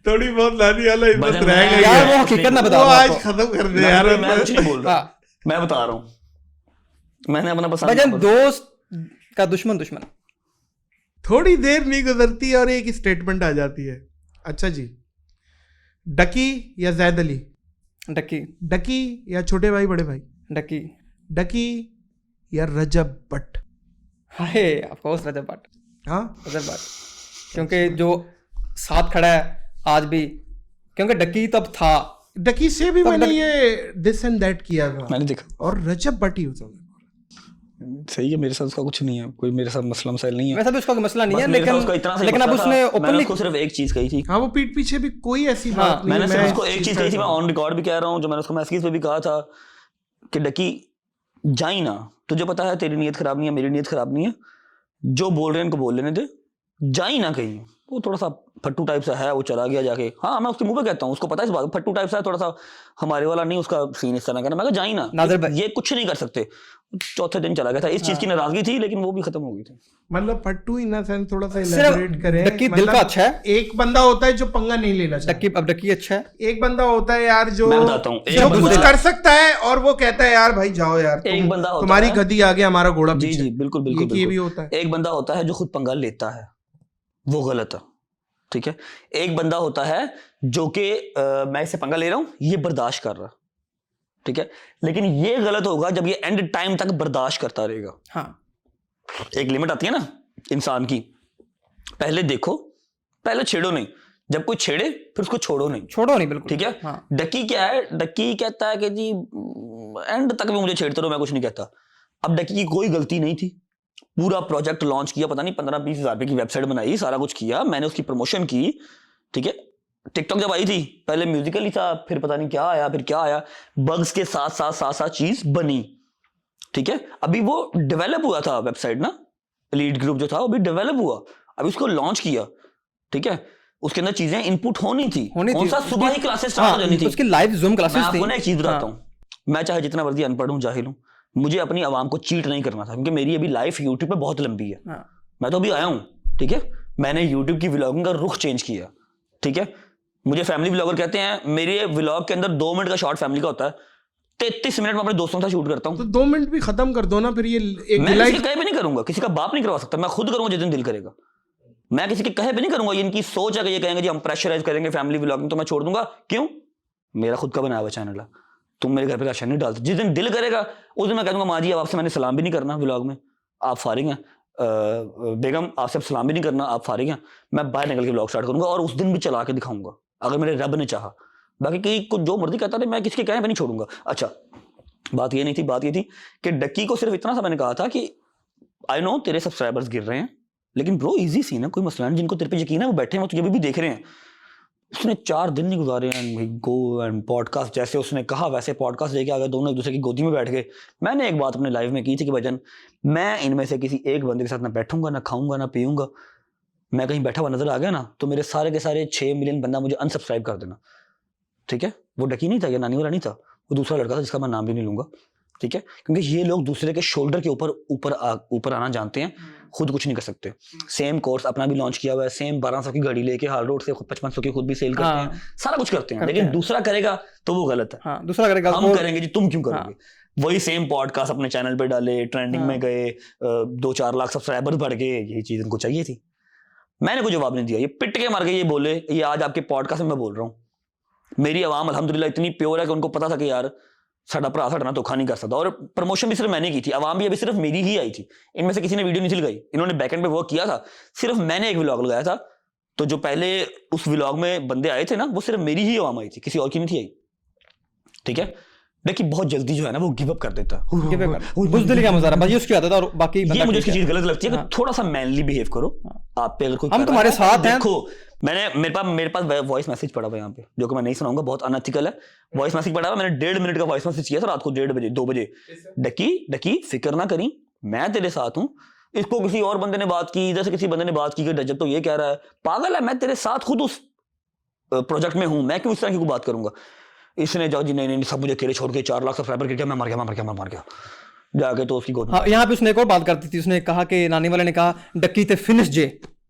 थोड़ी बहुत लाने वाला इज्जत भजन रह में- गई यार है। वो हकीकत ना वो बता रहा आज हूं आपको। खत्म कर दे यार। मैं कुछ नहीं बोल रहा, हाँ, मैं बता रहा हूँ, मैंने अपना पसंद भाईजान दोस्त का दुश्मन दुश्मन। थोड़ी देर नहीं गुजरती और एक स्टेटमेंट आ जाती है। अच्छा जी, डकी या जैद अली? डकी। डकी या छोटे भाई बड़े भाई? डकी। डकी या रजब भट्ट? हाय ऑफ कोर्स रजब भट्ट। हाँ, रजब भट्ट, क्योंकि जो साथ खड़ा है आज भी, क्योंकि डकी तब था। डकी से भी तब मैंने डक- ये दिस एंड दैट किया था, मैंने देखा। और रजब भट्ट ही होता है। सही है, मेरे साथ उसका कुछ नहीं है, कोई मेरे साथ मसला मसाइल नहीं है। वैसा भी उसका कोई मसला नहीं बस है, मेरे साथ उसका इतना सा लेकिन अब मसला था, उसने मैंने ओपनली उसको सिर्फ एक चीज कही थी। हाँ, वो पीठ पीछे भी कोई ऐसी हाँ, बात नहीं मैंने है। सिर्फ मैं उसको इस एक चीज़ चीज का कही थी, मैं एहतराम- ऑन रिकॉर्ड भी कह रहा हूँ, जो मैंने उसको मैसेज पे भी कहा था कि डकी जाई ना, तुझे पता है तेरी नीयत खराब नहीं है, मेरी नीयत खराब नहीं है, जो बोल रहे हैं इनको बोल लेने दे, जाई ना कहीं। वो थोड़ा सा फट्टू टाइप सा है, वो चला गया जाके। हाँ, मैं उसके मुंह पे कहता हूँ, उसको पता है इस बात, फट्टू टाइप सा है, थोड़ा सा हमारे वाला नहीं, उसका सीन इस तरह का ना। मैं कहा जाई ना, नादिर भाई- ये कुछ नहीं कर सकते। चौथे दिन चला गया था, इस चीज की नाराजगी थी, लेकिन वो भी खत्म हो गई थी। मतलब फट्टू इन सेंस थोड़ा सा सिर्फ इलैबोरेट करें। डक्की दिल मतलब का अच्छा है। एक बंदा होता है जो पंगा नहीं लेना चाहता। डक्की, अब डक्की अच्छा है। एक बंदा होता है यार जो मैं बताता हूँ, एक जो बंदा- कुछ कर सकता है और वो कहता है यार भाई जाओ यार, एक बंदा होता तुम्हारी है- गद्दी आगे हमारा घोड़ा जी पीछे। जी, बिल्कुल बिल्कुल ये भी बिल्कुल। होता है। एक बंदा होता है जो खुद पंगा लेता है, वो गलत है, ठीक है। एक बंदा होता है जो कि मैं इससे पंगा ले रहा हूं, ये बर्दाश्त कर रहा, ठीक है। लेकिन ये गलत होगा जब ये एंड टाइम तक बर्दाश्त करता रहेगा। हाँ, एक लिमिट आती है ना इंसान की, पहले देखो, पहले छेड़ो नहीं, जब कोई छेड़े फिर उसको छोड़ो नहीं, छोड़ो नहीं बिल्कुल। ठीक है। हाँ, डकी क्या है, डकी कहता है कि जी एंड तक भी मुझे छेड़ते रहो, मैं कुछ नहीं कहता। अब डकी की कोई गलती नहीं थी, पूरा प्रोजेक्ट लॉन्च किया, पता नहीं 15-20 हज़ार रुपए की वेबसाइट बनाई, सारा कुछ किया, मैंने उसकी प्रमोशन की, ठीक है। टिकटॉक जब आई थी, पहले म्यूजिकल ही था, फिर पता नहीं क्या आया, फिर क्या आया, बग्स के साथ साथ साथ साथ चीज बनी, ठीक है। अभी वो डेवलप हुआ था वेबसाइट ना, लीड ग्रुप जो था वो भी डेवलप हुआ, अभी उसको लॉन्च किया, ठीक है। उसके अंदर चीजें इनपुट होनी थी, कौन सा सुबह ही क्लासेस स्टार्ट हो जानी थी। उसकी लाइव जूम मैं क्लासेस थी। आपको ना एक चीज बताता हाँ, हूँ, मैं चाहे जितना मर्जी अनपढ़ हूँ, जाहिल हूँ, मुझे अपनी आवाम को चीट नहीं करना था, क्योंकि मेरी अभी लाइफ यूट्यूब पे बहुत लंबी है। हाँ, मैं तो अभी आया हूँ, ठीक है। मैंने यूट्यूब की व्लॉगिंग का रुख चेंज किया, ठीक है। मुझे फैमिली व्लॉगर कहते हैं, मेरे व्लॉग के अंदर 2 मिनट का शॉर्ट फैमिली का होता है, 33 मिनट में अपने दोस्तों के साथ शूट करता हूँ। तो 2 मिनट भी खत्म कर दो ना, फिर ये एक मैं गिलाई किसी के कहे पे नहीं करूंगा, किसी का बाप नहीं करवा सकता, मैं खुद करूंगा जिस दिन दिल करेगा। मैं किसी के कहे पे नहीं करूंगा, ये इनकी सोच है कि ये कहेंगे जी हम प्रेशराइज करेंगे फैमिली व्लॉगिंग, तो मैं छोड़ दूंगा। क्यों? मेरा खुद का बनाया हुआ चैनल है, तुम मेरे घर पे राशन नहीं डालते। जिस दिन दिल करेगा उस दिन मैं कह दूंगा माँ जी अब आपसे मैंने सलाम भी नहीं करना व्लॉग में, आप फारिग हैं, बेगम आपसे अब सलाम भी नहीं करना, आप फारिग हैं, मैं बाहर निकल के व्लॉग स्टार्ट करूंगा और उस दिन भी चला के दिखाऊंगा अगर मेरे रब ने चाहा। बाकी कि कुछ जो मर्जी कहता रहे, मैं किसी के कहे पे नहीं छोड़ूंगा। अच्छा, बात ये नहीं थी, बात ये थी कि डक्की को सिर्फ इतना सा मैंने कहा था कि आई नो तेरे सब्सक्राइबर्स गिर रहे हैं, लेकिन ब्रो इजी सीन है, कोई मसला नहीं, जिनको तेरे पे यकीन है वो बैठे हैं, वो तुझे भी देख रहे हैं। उसने 4 दिन नहीं गुजारे हैं, गो एंड पॉडकास्ट जैसे उसने कहा वैसे पॉडकास्ट लेके आ गए, दोनों एक दूसरे की गोदी में बैठ गए। मैंने एक बात अपने लाइव में की थी कि भजन, मैं इनमें से किसी एक बंदे के साथ ना बैठूंगा, ना खाऊंगा, ना पीऊंगा। मैं कहीं बैठा हुआ नजर आ गया ना, तो मेरे सारे के सारे 6 मिलियन बंदा मुझे अनसब्सक्राइब कर देना, ठीक है। वो डकी नहीं था, या नानी वाला नहीं था, वो दूसरा लड़का था जिसका मैं नाम भी नहीं लूंगा। ठीक है, क्योंकि ये लोग दूसरे के शोल्डर के ऊपर आना जानते हैं, खुद कुछ नहीं कर सकते। सेम कोर्स अपना भी लॉन्च किया हुआ है, सेम 1200 की घड़ी लेके हाल रोड से खुद 5500 की खुद भी सेल करते हैं, सारा कुछ करते हैं, लेकिन दूसरा करेगा तो वो गलत है। हाँ, दूसरा करेगा, हम करेंगे जी, तुम क्यों करोगे? वही सेम पॉडकास्ट अपने चैनल पे डाले, ट्रेंडिंग में गए, 2-4 लाख सब्सक्राइबर बढ़ गए, यही चीज इनको चाहिए थी। मैंने कोई जवाब नहीं दिया, ये पिट के मर गए, ये बोले, ये आज आपके पॉडकास्ट में मैं बोल रहा हूँ। मेरी आवाम अल्हम्दुलिल्लाह इतनी प्योर है कि उनको पता था कि यार साडा भरा साडा ना धोखा नहीं कर सकता, और प्रमोशन भी सिर्फ मैंने की थी, आवाम भी अभी सिर्फ मेरी ही आई थी, इनमें से किसी ने वीडियो नहीं चल गई, इन्होंने बैकएंड पे वर्क किया था, सिर्फ मैंने एक व्लॉग लगाया था, तो जो पहले उस व्लॉग में बंदे आए थे ना, वो सिर्फ मेरी ही आवाम आई थी, किसी और की नहीं थी आई, ठीक है। देखिए बहुत जल्दी जो है ना वो गिव अप कर देता है, बुज़दिली का मज़ारा, बस ये उसकी आदत है, और बाकी ये मुझे इसकी चीज गलत लगती है कि थोड़ा सा मैनली बिहेव करो। आप पे अगर कोई हम तुम्हारे साथ हैं, देखो मेरे पास वॉइस मैसेज पड़ा हुआ यहाँ पे, जो कि मैं नहीं सुनाऊंगा, बहुत अनएथिकल है। वॉइस मैसेज पड़ा हुआ, मैंने 1.5 मिनट का वॉइस मैसेज किया था रात को 1:30 बजे 2 बजे। डकी फिक्र ना करी, मैं तेरे साथ हूँ। इसको किसी और बंदे ने बात की, इधर से किसी बंदे ने बात की कि रजब तो ये कह रहा है, पागल है, मैं तेरे साथ खुद उस प्रोजेक्ट में हूँ, मैं क्यों इस तरह की कोई बात करूंगा। इसने जाओ जी नहीं सब मुझे अकेले छोड़ के 4 लाख सब्सक्राइबर गिर गया, मैं मर गया जाके तो उसकी गोद। हाँ, यहाँ पे उसने एक और बात करती थी, उसने कहा कि नानी वाले ने कहा डक्की थे फिनिश जे,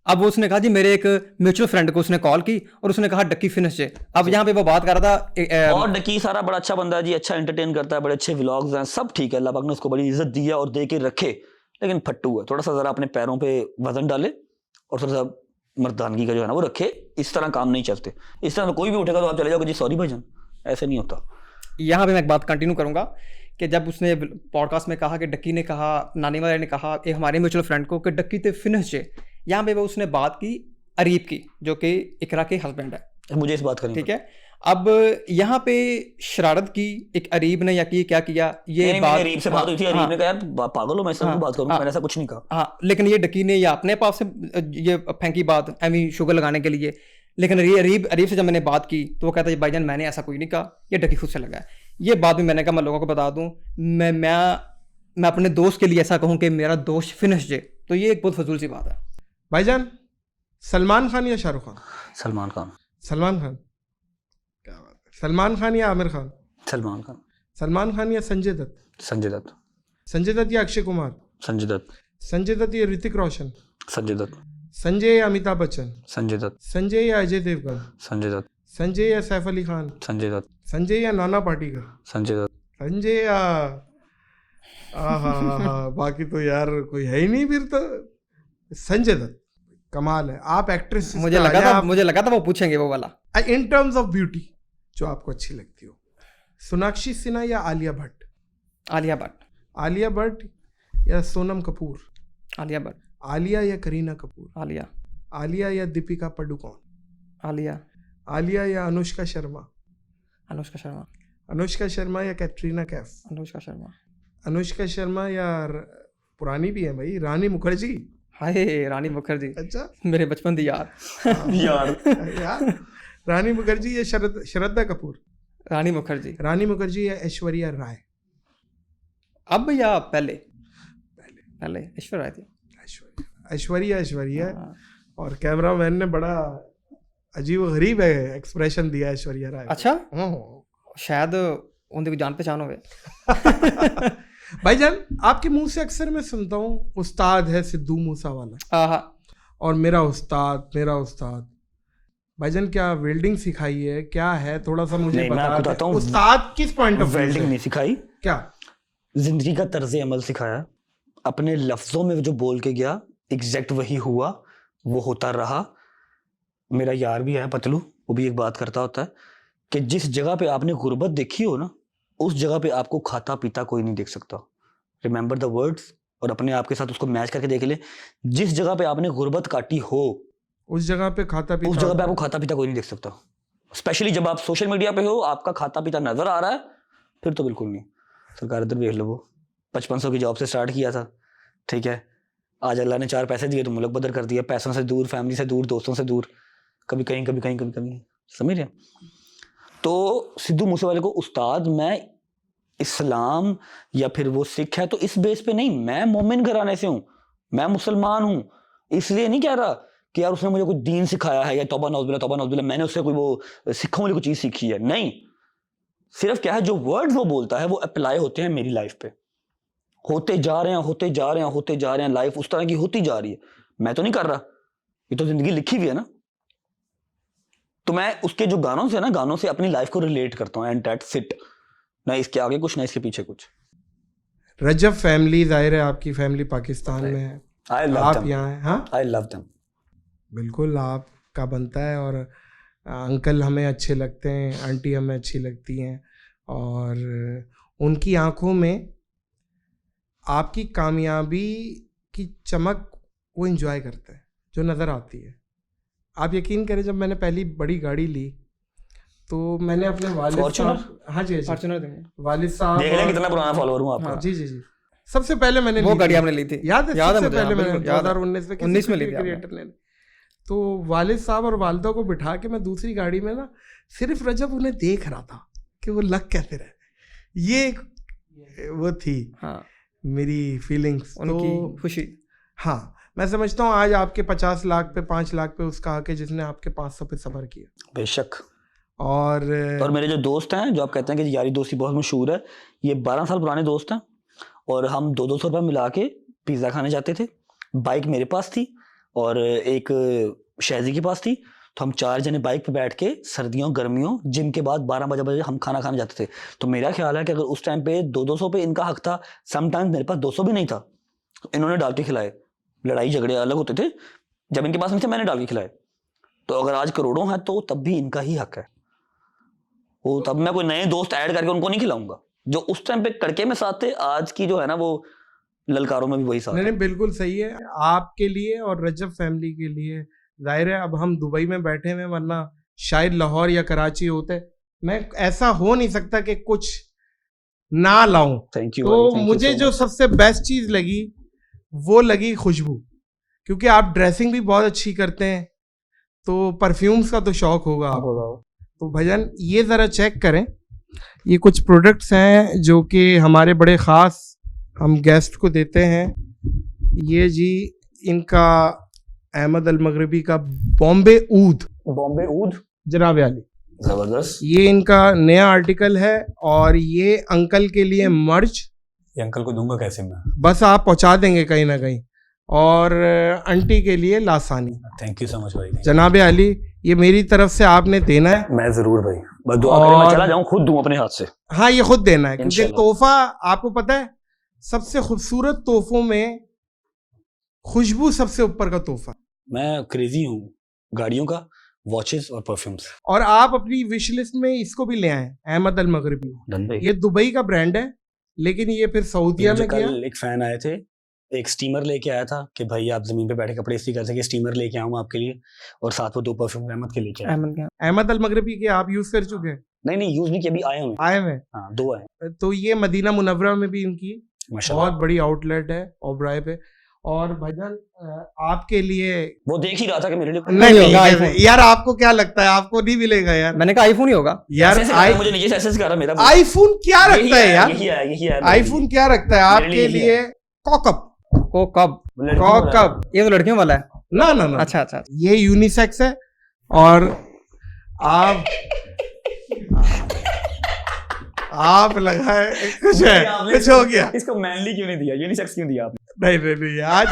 अब वो उसने कहा जी मेरे एक म्यूचुअल फ्रेंड को उसने कॉल की और उसने कहा डक्की फिनिश जे। अब यहाँ पे वो बात कर रहा था और डक्की सारा बड़ा अच्छा बंदा है जी, अच्छा एंटरटेन करता है, बड़े अच्छे व्लॉग्स हैं, सब ठीक है, अल्लाह पाक ने उसको बड़ी इज्जत दी है और दे के रखे, लेकिन फट्टू है, थोड़ा सा जरा अपने पैरों पे वजन डाले और थोड़ा सा मर्दानगी का जो है ना वो रखे। इस तरह काम नहीं चलते, इस तरह कोई भी उठेगा तो आप चले जाओगे जी सॉरी भाईजान, ऐसे नहीं होता। यहाँ पे मैं एक बात कंटिन्यू करूंगा कि जब उसने पॉडकास्ट में कहा कि डक्की ने कहा, नानी वाले ने कहा एक हमारे म्यूचुअल फ्रेंड को कि डक्की थे फिनिश जे, यहाँ पे वो उसने बात की अरीब की, जो कि इकरा के हस्बैंड है। मुझे इस बात करनी, ठीक है। अब यहाँ पे शरारत की एक अरीब ने, या की क्या किया ये बात, अरीब से बात हुई थी, अरीब ने कहा यार पागल हो, मैं इससे बात करूंगा, मैंने ऐसा कुछ नहीं कहा। हाँ, लेकिन ये डक्की ने या अपने पास से ये फेंकी बात एमी शुगर लगाने के लिए, लेकिन अरीब से जब मैंने बात की तो वो कहता है भाईजान मैंने ऐसा कोई नहीं कहा, ये डक्की खुद से लगा है। ये बात भी मैंने कहा मैं लोगों को बता दूं, मैं अपने दोस्त के लिए ऐसा कहूं कि मेरा दोस्त फिनिश जे, तो ये एक बहुत फजूल सी बात है। भाईजान सलमान खान या शाहरुख खान? सलमान खान। सलमान खान, क्या बात है। सलमान खान या आमिर खान? सलमान खान। सलमान खान या संजय दत्त? संजय दत्त। संजय दत्त या अक्षय कुमार? संजय दत्त। संजय दत्त या ऋतिक रोशन? संजय दत्त। संजय या अमिताभ बच्चन? संजय दत्त। संजय या अजय देवगन? संजय दत्त। संजय या सैफ अली खान? संजय दत्त। संजय या नाना पाटेकर? संजय दत्त। संजय या बाकी तो यार कोई है ही नहीं फिर तो। संजय दत्त कमाल है। आप एक्ट्रेस, मुझे लगा था वो पूछेंगे वो वाला। इन टर्म्स ऑफ ब्यूटी जो आपको अच्छी लगती हो, सोनाक्षी सिन्हा या आलिया भट्ट? आलिया भट्ट। आलिया भट्ट या सोनम कपूर? आलिया भट्ट। आलिया या करीना कपूर? आलिया। आलिया या दीपिका पादुकोण? आलिया। आलिया या अनुष्का शर्मा? अनुष्का शर्मा। अनुष्का शर्मा या कैटरीना कैफ? अनुष्का शर्मा। अनुष्का शर्मा या पुरानी भी है भाई, रानी मुखर्जी? हाय रानी मुखर्जी, अच्छा मेरे बचपन दी यार। यार रानी मुखर्जी या श्रद्धा कपूर? रानी मुखर्जी। रानी मुखर्जी या ऐश्वर्या राय? अब या पहले? पहले ऐश्वर्या राय थी। ऐश्वर्या। और कैमरामैन ने बड़ा अजीब गरीब है एक्सप्रेशन दिया ऐश्वर्या राय। अच्छा, शायद उनकी कोई जान पहचान हो। भाईजान आपके मुंह से अक्सर मैं सुनता हूँ उस्ताद है सिद्धू मूसावाला, और मेरा उस्ताद। भाईजान क्या वेल्डिंग सिखाई है, क्या है, थोड़ा सा मुझे बताता हूँ। उस्ताद किस पॉइंट ऑफ वेल्डिंग नहीं सिखाई, क्या जिंदगी का तर्ज अमल सिखाया। अपने लफ्जों में जो बोल के गया एग्जैक्ट वही हुआ, वो होता रहा। मेरा यार भी है पतलू, वो भी एक बात करता होता है कि जिस जगह पे आपने गुर्बत देखी हो ना, उस जगह पे आपको खाता पीता कोई नहीं देख सकता। रिमेंबर द वर्ड्स, और अपने आप के साथ उसको मैच करके देख ले। जिस जगह पे आपने गुर्बत काटी हो उस जगह पे खाता पीता, उस जगह पे आपको खाता पीता कोई नहीं देख सकता। स्पेशली जब आप सोशल मीडिया पे हो, आपका खाता पीता नजर आ रहा है, फिर तो बिल्कुल नहीं। सरकार इधर देख लो, वो 5500 की जॉब से स्टार्ट किया था, ठीक है, आज अल्लाह ने 4 पैसे दिए तो मुल्क बदर कर दिया, पैसों से दूर, फैमिली से दूर, दोस्तों से दूर, कभी कहीं कभी कहीं कभी कहीं, समझ रहे। तो सिद्धू मूसेवाले को उस्ताद, मैं इस्लाम या फिर वो सिख है तो इस बेस पे नहीं, मैं मोमिन घराने से हूँ, मैं मुसलमान हूँ, इसलिए नहीं कह रहा कि यार उसने मुझे कोई दीन सिखाया है या तौबा नौज़ बिल्लाह, मैंने उससे कोई वो सिखों वाली कोई चीज़ सीखी है, नहीं। सिर्फ क्या है, जो वर्ड वो बोलता है वो अप्लाई होते हैं मेरी लाइफ पे, होते जा रहे हैं, लाइफ उस तरह की होती जा रही है। मैं तो नहीं कर रहा, ये तो जिंदगी लिखी हुई है ना। तो मैं उसके जो गानों से अपनी लाइफ को रिलेट करता हूँ, एंड दैट्स इट। ना इसके आगे कुछ, ना इसके पीछे कुछ। रजब फैमिली, जाहिर है आपकी फैमिली पाकिस्तान में है, आई लव आप देम, यहाँ हैं। हाँ, आई लव देम। बिल्कुल आपका बनता है। और अंकल हमें अच्छे लगते हैं, आंटी हमें अच्छी लगती हैं, और उनकी आंखों में आपकी कामयाबी की चमक वो एंजॉय करते हैं, जो नज़र आती है। आप यकीन करें, जब मैंने पहली बड़ी गाड़ी ली तो मैंने अपने वालिद Fortuner? साहब, हाँ जी, फॉर्च्यूनर देंगे। वालिद साहब, देख लें कितना पुराना फॉलोअर हूँ आपका। जी जी जी, सबसे पहले मैंने वो ली गाड़ी थी। आपने ली थी, याद है याद है सबसे मुझे, पहले हाँ, मैंने बिल्कुल याद है। 2019 में 19 में ली थी आपने। क्रिएटर ने। तो वालिद साहब और वालिदा को बिठा के मैं दूसरी गाड़ी में ना, सिर्फ रजब उन्हें देख रहा था कि वो लग कैसे रहे। ये वो थी हाँ, मेरी फीलिंग्स, उनकी तो खुशी। हाँ, मैं समझता हूँ आज आपके 50 लाख पे 5 लाख पे उसका हक है जिसने आपके 500 पे सब्र किया। बेशक। और मेरे जो दोस्त हैं, जो आप कहते हैं कि यारी दोस्ती बहुत मशहूर है, ये 12 साल पुराने दोस्त हैं, और हम 200 रुपये मिला के पिज़्ज़ा खाने जाते थे। बाइक मेरे पास थी और एक शहजी के पास थी, तो हम 4 जने बाइक पे बैठ के सर्दियों गर्मियों जिम के बाद 12 बजे हम खाना खाने जाते थे। तो मेरा ख्याल है कि अगर उस टाइम पे 200 पे इनका हक था, समटाइम्स मेरे पास 200 भी नहीं था, तो इन्होंने डाल के खिलाए। लड़ाई झगड़े अलग होते थे, जब इनके पास नहीं थे मैंने डाल के खिलाए। तो अगर आज करोड़ों है तो तब भी इनका ही हक है। वो तब मैं कोई नए दोस्त ऐड करके उनको नहीं खिलाऊंगा, जो उस टाइम पे कड़के में साथ थे, आज की जो है ना वो ललकारों में भी वही साथ नहीं है। नहीं, बिल्कुल सही है आपके लिए और रजब फैमिली के लिए। जाहिर है अब हम दुबई में बैठे हुए, वरना शायद लाहौर या कराची होते। मैं ऐसा हो नहीं सकता कि कुछ ना लाऊं। Thank you. तो मुझे जो सबसे बेस्ट चीज लगी वो लगी खुशबू, क्योंकि आप ड्रेसिंग भी बहुत अच्छी करते हैं, तो परफ्यूम्स का तो शौक होगा आपको। तो भजन ये ज़रा चेक करें, ये कुछ प्रोडक्ट्स हैं जो कि हमारे बड़े ख़ास हम गेस्ट को देते हैं। ये जी इनका अहमद अल मगरबी का बॉम्बे ऊद जनाब आली, जबरदस्त। ये इनका नया आर्टिकल है, और ये अंकल के लिए मर्च, ये अंकल को दूंगा कैसे मैं? बस आप पहुंचा देंगे कहीं ना कहीं, और आंटी के लिए लासानी। थैंक यू सो मच भाई। जनाब आली, ये मेरी तरफ से आपने देना है। मैं जरूर भाई, बस दुआ करें मैं और- चला जाऊं, खुद दूं अपने हाथ से। हाँ, ये खुद देना है, क्योंकि इंशाल्लाह। तोहफा आपको पता है सबसे खूबसूरत तोहफों में खुशबू सबसे ऊपर का तोहफा। मैं क्रेजी हूँ गाड़ियों का, वॉचेस और परफ्यूम्स। और आप अपनी विश लिस्ट में इसको भी ले आए, अहमद अल मगरबी। डन भाई। ये दुबई का ब्रांड है, लेकिन ये फिर सऊदीया मुझे में गया। कल एक फैन आए थे, एक स्टीमर लेके आया था कि भाई आप जमीन पे बैठे कपड़े इस्त्री कर सके, स्टीमर लेके आऊँ आपके लिए, और साथ में 2 परफ्यूम अहमद के लेके आया। अहमद क्या? अहमद अल मगरबी के आप यूज कर चुके हैं? नहीं यूज नहीं किया, अभी आए हुए हैं। आए हुए हाँ 2 आए तो ये मदीना मुनव्वरा में भी इनकी माशाल्लाह। बहुत बड़ी आउटलेट है ओबराय पे। और भजन आपके लिए वो देख ही रहा था कि मेरे लिए नहीं होगा नहीं iPhone। यार, आपको क्या लगता है आपको नहीं मिलेगा यार? मैंने कहा आईफोन ही होगा। यार ऐसे कर रहा है, मुझे नीचे से ऐसे कर रहा है मेरा। आईफोन क्या रखता है यार? यही है आईफोन क्या रखता है मेरे लिए आपके यही लिए? कॉकअप, को कब? कॉकअप, ये तो लड़कियों वाला है। ना ना ना, अच्छा अच्छा। ये यूनिसेक्स है। और आप लगाए कुछ है, कुछ हो गया। इसको मैनली क्यों नहीं दिया, यूनिसेक्स क्यों दिया आपने? नहीं नहीं नहीं, आज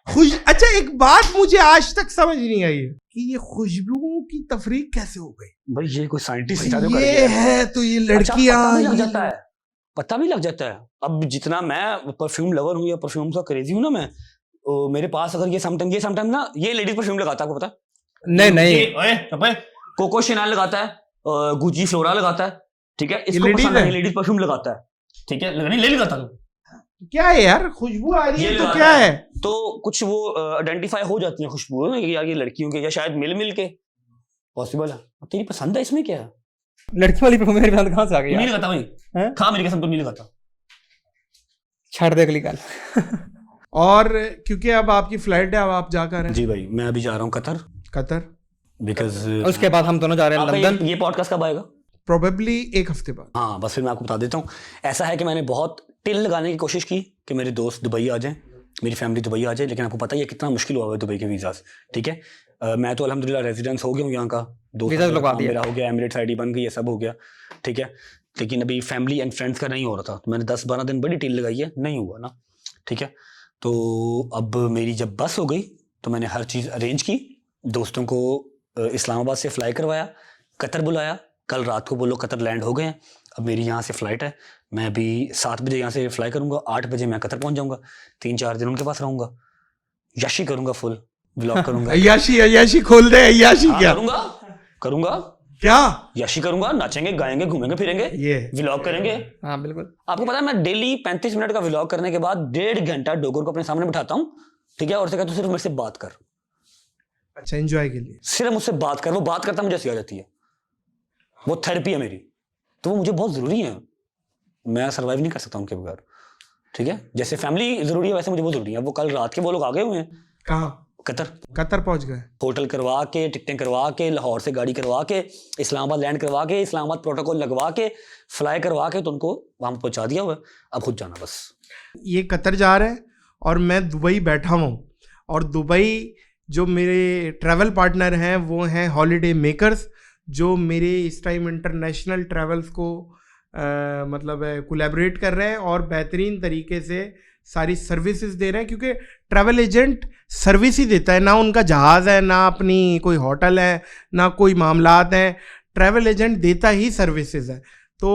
खुश। अच्छा, एक बात मुझे आज तक समझ नहीं आई है कि ये खुशबुओं की तफरीक कैसे हो गई। भाई ये कोई साइंटिस्ट ये है तो ये लड़कियां, पता भी लग जाता है। अब जितना मैं परफ्यूम लवर हूँ या परफ्यूम का क्रेजी हूँ ना मैं, मेरे पास अगर ये समटाइम ना, ये लेडीज परफ्यूम लगाता है, आपको पता है? नहीं नहीं, कोको शेनाल लगाता है, गुची फ्लोरा लगाता है, ठीक है, इसको ladies पसंद है? है, लेडीज परफ्यूम लगाता है, ठीक है, नहीं ले लगाता तू। क्या है यार, खुशबू आ रही ये है तो लगाता क्या है? तो कुछ वो आइडेंटिफाई हो जाती है खुशबू कि यार ये लड़कियों के, या शायद मिल के पॉसिबल है। अब तेरी पसंद है, इसमें क्या है? लड़की वाली परफ्यूम मेरी पसंद कहाँ से आ गई तू नहीं यार? लगाता भाई? हैं? खा मेरी कसम, तू नहीं लगाता। छड़ दे अगली गाल। और क्योंकि अब आपकी फ्लाइट है, अब आप जाकर हैं जी भाई, मैं अभी जा रहा हूँ कतर, बिकॉज उसके बाद हम दोनों जा रहे हैं लंदन। ये पॉडकास्ट कब आएगा? प्रोबेबली 1 हफ्ते बाद। हाँ बस फिर मैं आपको बता देता हूँ। ऐसा है कि मैंने बहुत टिल लगाने की कोशिश की कि मेरे दोस्त दुबई आ जाएं, मेरी फैमिली दुबई आ जाए, लेकिन आपको पता ही है कितना मुश्किल हुआ है दुबई के वीज़ा। ठीक है, मैं तो अल्हम्दुलिल्लाह रेजिडेंस हो गया हूँ यहाँ का, वीज़ा लगवा दिया। मेरा हो गया, एमिरेट्स आईडी बन गई है, सब हो गया, ठीक है। लेकिन अभी फैमिली एंड फ्रेंड्स का नहीं हो रहा था, तो मैंने 10-12 दिन बड़ी टील लगाई है, नहीं हुआ ना, ठीक है। तो अब मेरी जब बस हो गई तो मैंने हर चीज़ अरेंज की, दोस्तों को इस्लामाबाद से फ़्लाई करवाया, कतर बुलाया, कल रात को वो लोग कतर लैंड हो गए हैं। अब मेरी यहाँ से फ़्लाइट है, मैं अभी 7 बजे यहाँ से फ्लाई करूँगा, 8 बजे मैं कतर पहुँच जाऊँगा, 3-4 दिन उनके पास रहूँगा, यशी करूँगा, फुल व्लॉग करूँगा। अय्याशी खोल दे, अय्याशी क्या करूँगा क्या यशी करूँगा, नाचेंगे, गाएंगे, घूमेंगे फिरेंगे, ये व्लॉग करेंगे। हाँ बिल्कुल। आपको पता है मैं डेली 35 मिनट का व्लॉग करने के बाद 1.5 घंटा डोगर को अपने सामने बिठाता हूँ, ठीक है, और से कहता हूँ सिर्फ मेरे से बात कर, अच्छा एंजॉय के लिए, सिर्फ मुझसे बात कर। वो बात करता मुझे हंसी आ जाती है, वो थेरेपी है मेरी, तो वो मुझे बहुत ज़रूरी है, मैं सर्वाइव नहीं कर सकता उनके बगैर, ठीक है। जैसे फैमिली ज़रूरी है वैसे मुझे वो ज़रूरी है। वो कल रात के वो लोग आ गए हुए हैं, कहाँ? कतर पहुंच गए, होटल करवा के, टिकटें करवा के, लाहौर से गाड़ी करवा के, इस्लामाबाद लैंड करवा के, इस्लामाबाद प्रोटोकॉल लगवा के, फ्लाई करवा के, तो उनको वहाँ पहुँचा दिया हुआ है, अब खुद जाना बस। ये कतर जा रहे हैं और मैं दुबई बैठा हूँ, और दुबई जो मेरे ट्रैवल पार्टनर हैं वो हैं हॉलीडे मेकर्स, जो मेरे इस टाइम इंटरनेशनल ट्रैवल्स को मतलब कोलैबोरेट कर रहे हैं और बेहतरीन तरीके से सारी सर्विसेज दे रहे हैं, क्योंकि ट्रैवल एजेंट सर्विस ही देता है, ना उनका जहाज़ है, ना अपनी कोई होटल है, ना कोई मामलात हैं, ट्रैवल एजेंट देता ही सर्विसेज है। तो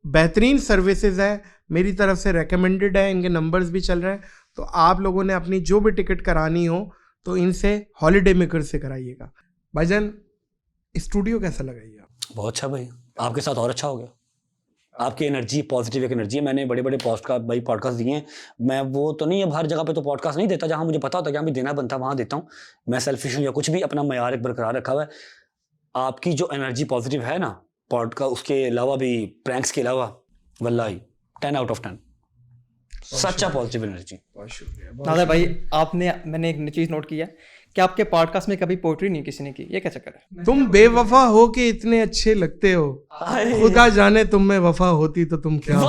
बेहतरीन सर्विसेज है, मेरी तरफ से रेकमेंडेड है, इनके नंबर्स भी चल रहे हैं। तो आप लोगों ने अपनी जो भी टिकट करानी हो तो इनसे हॉलीडे मेकर से कराइएगा। भाईजान स्टूडियो कैसा लगा ये? बहुत अच्छा भाई, आपके साथ और अच्छा हो गया। आपकी एनर्जी पॉजिटिव एक एनर्जी है। मैंने बड़े बड़े पॉडकास्ट दिए हैं, मैं वो तो नहीं, अब हर जगह पे तो पॉडकास्ट नहीं देता, जहाँ मुझे पता होता है कि हमें देना बनता वहाँ देता हूँ। मैं सेल्फिश हूँ या कुछ भी, अपना मयार एक बरकरार रखा हुआ है। आपकी जो एनर्जी पॉजिटिव है ना पॉडकास्ट, उसके अलावा भी प्रैंक्स के अलावा, वल्लाही 10 out of 10 सच्चा पॉजिटिव एनर्जी। बहुत शुक्रिया नादर भाई, मैंने एक चीज़ नोट किया कि आपके पॉडकास्ट में कभी पोएट्री नहीं किसी ने की, ये क्या चक्कर है? तुम बेवफा हो के इतने अच्छे लगते हो, खुदा जाने तुम में वफा होती तो तुम क्या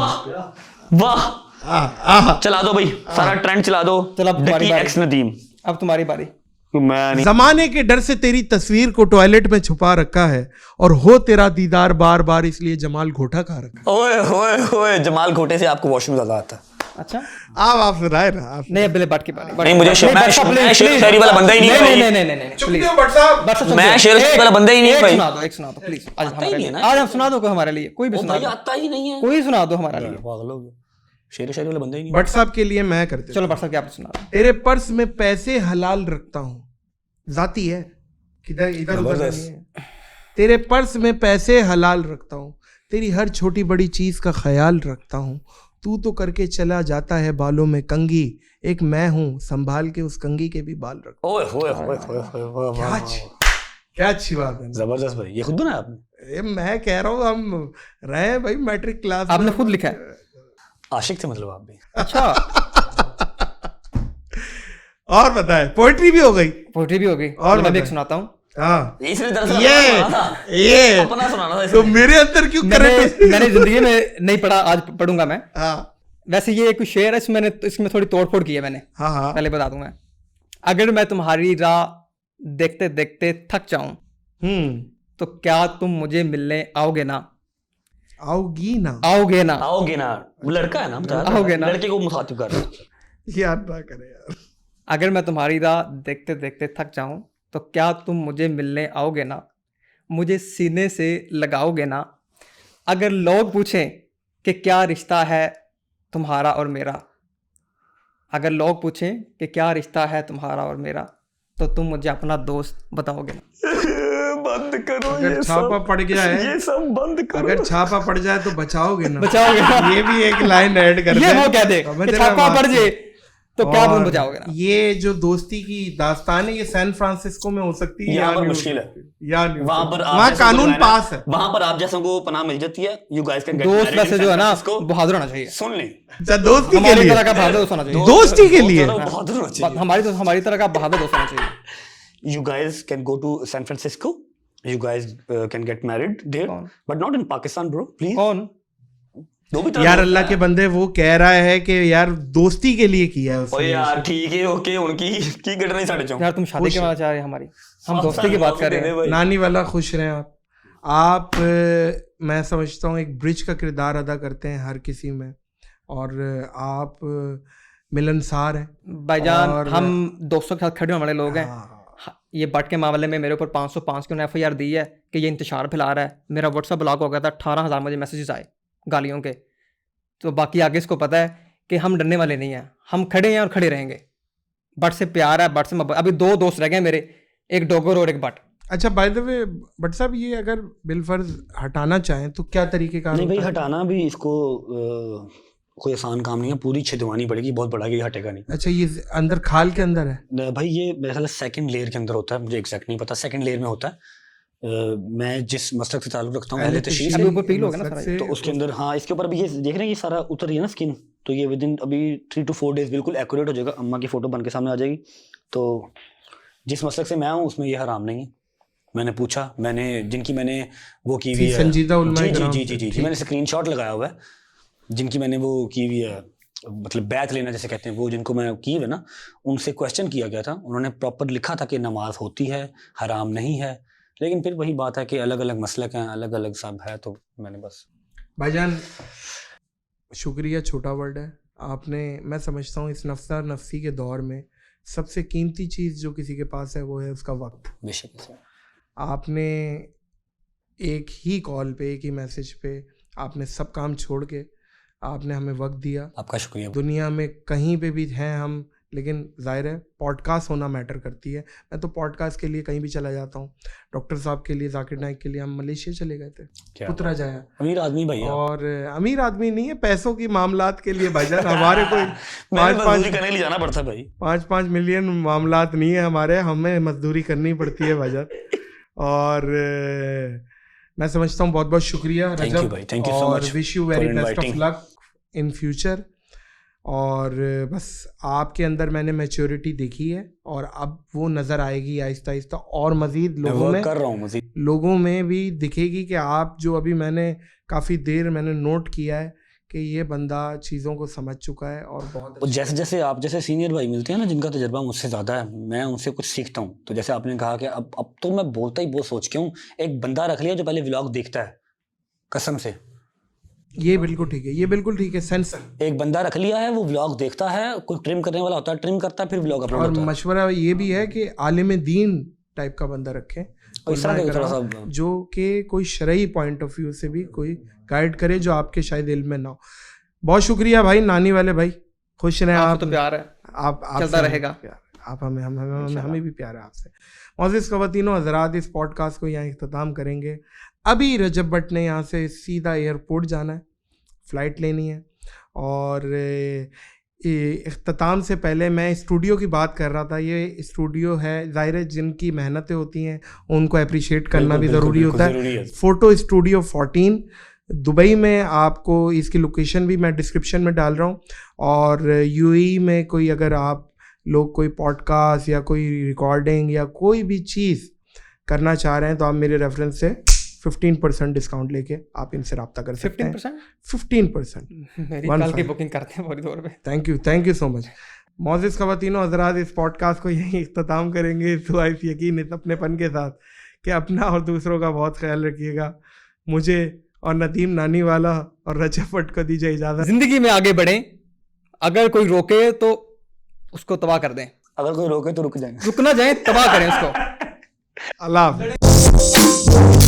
वाह, चला दो भाई, सारा ट्रेंड चला दो। चलो अब तुम्हारी बारी। एक्स नदीम, अब तुम्हारी बारी। मैं नहीं। जमाने के डर से तेरी तस्वीर को टॉयलेट में छुपा रखा है, और हो तेरा दीदार बार बार इसलिए जमाल घोटा खा रखा है। ओए होए होए, जमाल घोटे से आपको वॉशरूम ज्यादा आता है। अच्छा, आप सुनाए ना आप। नहीं अबले बट की बारी। नहीं, मुझे शायरी वाला बंदा ही नहीं है भाई। नहीं चुप क्यों बट साहब? मैं शेर वाला बंदा ही नहीं है भाई। एक सुना दो प्लीज, आज आता ही हमारे नहीं लिए। है ना। आज हम सुना दो कोई हमारे लिए, कोई भी सुना भाई दो, आता ही नहीं है, कोई सुना दो हमारे लिए। पागल हो गए, शेर वाला बंदा ही नहीं। बट साहब के लिए मैं करते चलो बट साहब क्या आप सुना दो। तेरे पर्स में पैसे हलाल रखता हूँ, जाती है किधर इधर उधर नहीं है। तेरे पर्स में पैसे हलाल रखता हूँ, तेरी हर छोटी बड़ी चीज का ख्याल रखता हूँ। तू तो करके चला जाता है बालों में कंगी, एक मैं हूँ संभाल के उस कंगी के भी बाल रखता ओए होए होए होए, क्या अच्छी बात है। जबरदस्त भाई, ये खुद बनाया आपने? ये मैं कह रहा हूँ, हम रहे भाई मैट्रिक क्लास आपने खुद लिखा है? आशिक थे मतलब आप भी? अच्छा, और बताए, पोएट्री भी हो गई? पोएट्री भी हो गई, और मैं भी एक बताए। सुनाता हूँ। हाँ, इसलिए दरअसल ये अपना सुनाना था तो मेरे अंदर क्यों मैंने जिंदगी में नहीं पढ़ा, आज पढ़ूंगा मैं। हाँ वैसे ये एक शेर है, इसमें थोड़ी तोड़फोड़ की है मैंने, हाँ हाँ, पहले बता दूं मैं। अगर मैं तुम्हारी राह देखते देखते थक जाऊं तो क्या तुम मुझे मिलने आओगे ना? आओगी ना? आओगे ना? आओगे ना, वो लड़का है ना, बता आओगे ना। लड़के को मुखातिब कर रहा है। याद ना करे यार। अगर मैं तुम्हारी राह देखते देखते थक जाऊं तो क्या तुम मुझे मिलने आओगे ना? मुझे सीने से लगाओगे ना? अगर लोग पूछें कि क्या रिश्ता है तुम्हारा और मेरा, अगर लोग पूछें कि क्या रिश्ता है तुम्हारा और मेरा, तो तुम मुझे अपना दोस्त बताओगे ना? बंद करो, अगर छापा पड़ गया है, ये सब बंद करो। अगर छापा पड़ जाए तो बचाओगे ना? बचाओगे ना? ये भी एक लाइन ऐड कर ये दे। वो कह दे समझ कि रहे छापा हो पड़ बात? जाए तो क्या तुम और बचाओगे ना? ये जो दोस्ती की दास्तान है, ये सैन फ्रांसिस्को में हो सकती है, यहाँ या पर नहीं हो मुश्किल है। सकती? या नहीं हो वहाँ सकती। पर आप वहाँ जैसे कानून लोग हैं ना, पास है। वहाँ पर आप जैसों को पनाह मिल जाती है। यू गाइस कैन गेट दोस्त वैसे जो है ना बहादुर होना चाहिए, सुन ले, अच्छा दोस्ती के हमारी लिए, तरह का बहादुर दोस्त होना चाहिए। दोस्ती के लिए बहादुर होना चाहिए। हमारी तरह का बहादुर दोस्त होना चाहिए। You guys can go to San Francisco. You guys can get married there, कौन? but not in Pakistan, bro. Please. कौन? दो भी तरह यार दोस्त अल्लाह हैं। के बंदे, वो कह रहा है कि यार दोस्ती के लिए किया है ओए उसने। यार ठीक है, ओके, उनकी की गट नहीं साढ़े चौं। यार तुम शादी के बारे चाह रहे हैं हमारी, हम दोस्ती की बात कर रहे हैं। नानी वाला खुश रहे आप। आप मैं समझता हूँ एक ब्रिज का किरदार अदा करते हैं हर किसी में, और आप मिलनसार हैं भाईजान और हम दोस्तों के साथ खड़े होने वाले लोग हैं। हाँ, ये बट के मामले में मेरे ऊपर 505 की उन्होंने FIR दी है कि ये इंतशार फैला रहा है। मेरा व्हाट्सअप ब्लॉक हो गया था, 18,000 मुझे मैसेजेस आए गालियों के। तो बाकी आगे इसको पता है कि हम डरने वाले नहीं हैं, हम खड़े हैं और खड़े रहेंगे। बट से प्यार है, बट से मोहब्बत। अभी 2 दोस्त रह गए मेरे, एक डोगर और एक बट। अच्छा बाय द वे बट साहब, ये अगर बिलफर्ज हटाना चाहें तो क्या तरीकेकार नहीं भाई, होता है? हटाना भी इसको कोई आसान काम नहीं है, पूरी छिदवानी पड़ेगी, बहुत बड़ा, ये हटेगा नहीं। अच्छा, ये अंदर खाल के अंदर है? भाई ये मेरे ख्याल सेकंड लेयर के अंदर होता है, मुझे एग्जैक्ट नहीं पता, सेकंड लेयर में होता है। मैं जिस मसलक से ताल्लुक रखता हूँ, पहले अहले तशरीह अभी से, ऊपर पील होगा ना मसलक सारा से तो उसके अंदर हाँ, इसके ऊपर अभी ये देख रहे हैं, ये सारा उतर रही है ना स्किन, तो ये विद इन अभी 3 to 4 days बिल्कुल एक्यूरेट हो जाएगा, अम्मा की फोटो बन के सामने आ जाएगी। तो जिस मसलक से मैं हूँ उसमें ये हराम नहीं है। मैंने पूछा, मैंने जिनकी मैंने वो की हुई है, संजीदा उलमाए जी जी कराम जी से, जी जी जी ठीक। मैंने स्क्रीनशॉट लगाया हुआ है, जिनकी मैंने वो की हुई है, मतलब बैत लेना जैसे कहते हैं, वो जिनको मैं की है ना, उनसे क्वेश्चन किया गया था, उन्होंने प्रॉपर लिखा था कि नमाज होती है, हराम नहीं है। लेकिन फिर वही बात है कि अलग अलग मसलक हैं, अलग अलग सब है, तो मैंने बस। भाईजान शुक्रिया, छोटा वर्ड है आपने। मैं समझता हूँ इस नफ्सा नफ्सी के दौर में सबसे कीमती चीज़ जो किसी के पास है वो है उसका वक्त। बेशक से। आपने एक ही कॉल पे, एक ही मैसेज पे आपने सब काम छोड़ के आपने हमें वक्त दिया। आपका शुक्रिया। दुनिया में कहीं पे भी हैं हम, लेकिन जाहिर है पॉडकास्ट होना मैटर करती है। मैं तो पॉडकास्ट के लिए कहीं भी चला जाता हूँ। डॉक्टर साहब के लिए, जाकिर नाइक के लिए हम मलेशिया चले गए थे, क्या पुतरा जाया। अमीर आदमी भाई आप। और अमीर आदमी नहीं है, पैसों की मामलात के लिए भाईजान हमारे कोई मैंने मजदूरी करने के लिए जाना पड़ता है भाई। 5-5 मिलियन मामलात नहीं है हमारे, हमें मजदूरी करनी पड़ती है भाईजान। और मैं समझता हूँ बहुत बहुत शुक्रिया Thank you रजब, भाई, thank you so और much wish you for very best of inviting. Luck in future. और बस आपके अंदर मैंने मैच्योरिटी देखी है, और अब वो नज़र आएगी आहिस्ता आहिस्ता, और मज़ीद मैं लोगों वर्क में, कर रहा हूँ मज़ीद। लोगों में भी दिखेगी कि आप जो अभी मैंने काफ़ी देर मैंने नोट किया है कि ये बंदा चीज़ों को समझ चुका है और बहुत और जैसे जैसे आप जैसे सीनियर भाई मिलते हैं ना, जिनका तजर्बा मुझसे ज़्यादा है, मैं उनसे कुछ सीखता हूँ। तो जैसे आपने कहा कि अब तो मैं बोलता ही बहुत सोच के हूँ, एक बंदा रख लिया जो पहले व्लॉग देखता है, कसम से। ये बिल्कुल ठीक है, ये बिल्कुल ठीक है। सेंसर एक बंदा रख लिया है, वो व्लॉग देखता है, कोई ट्रिम करने वाला होता है, ट्रिम करता है, फिर व्लॉग अपलोड और होता है। मशवरा ये भी है कि आलिम दीन टाइप का बंदा रखें, और इस तरह का थोड़ा सा जो कि कोई शरई पॉइंट ऑफ व्यू से भी कोई गाइड करे जो आपके शायद इल्म में ना हो। बहुत शुक्रिया भाई, नानी वाले भाई, खुश रहें आपको आप। तो प्यार है, आप चलता रहेगा। आप हमें भी प्यार है आपसे। मोअज़्ज़िज़ ख़वातीनो हज़रात, इस पॉडकास्ट को यहाँ इख्तिताम करेंगे। अभी रजब भट्ट ने यहाँ से सीधा एयरपोर्ट जाना है, फ़्लाइट लेनी है। और इख्तिताम से पहले मैं स्टूडियो की बात कर रहा था। ये स्टूडियो है, ज़ाहिर है जिनकी मेहनतें होती हैं उनको अप्रिशिएट करना भी ज़रूरी होता है। फ़ोटो स्टूडियो 14 दुबई में, आपको इसकी लोकेशन भी मैं डिस्क्रिप्शन में डाल रहा हूँ। और UAE में कोई अगर आप लोग कोई पॉडकास्ट या कोई रिकॉर्डिंग या कोई भी चीज़ करना चाह रहे हैं तो आप मेरे रेफरेंस से 15% डिस्काउंट लेके आप इनसे रब्ता कर सकते हैं। 15%। मेरी कल की बुकिंग करते हैं पूरी दौर पे। Thank you so much. मोअज़्ज़िज़ ख़वातीनो हज़रात, इस पॉडकास्ट को यहीं इख्तिताम करेंगे दुआ इस यकीन, इस अपनेपन के साथ कि अपना और दूसरों का बहुत ख्याल रखिएगा। मुझे और नदीम नानी वाला और रजब भट्ट को दीजिए इजाज़त। जिंदगी में आगे बढ़ें, अगर कोई रोके तो उसको तबाह कर दें, अगर कोई रोके तो रुक जाएंगे, रुकना जाए तबाह करें उसको। अल्लाह हाफ़िज़।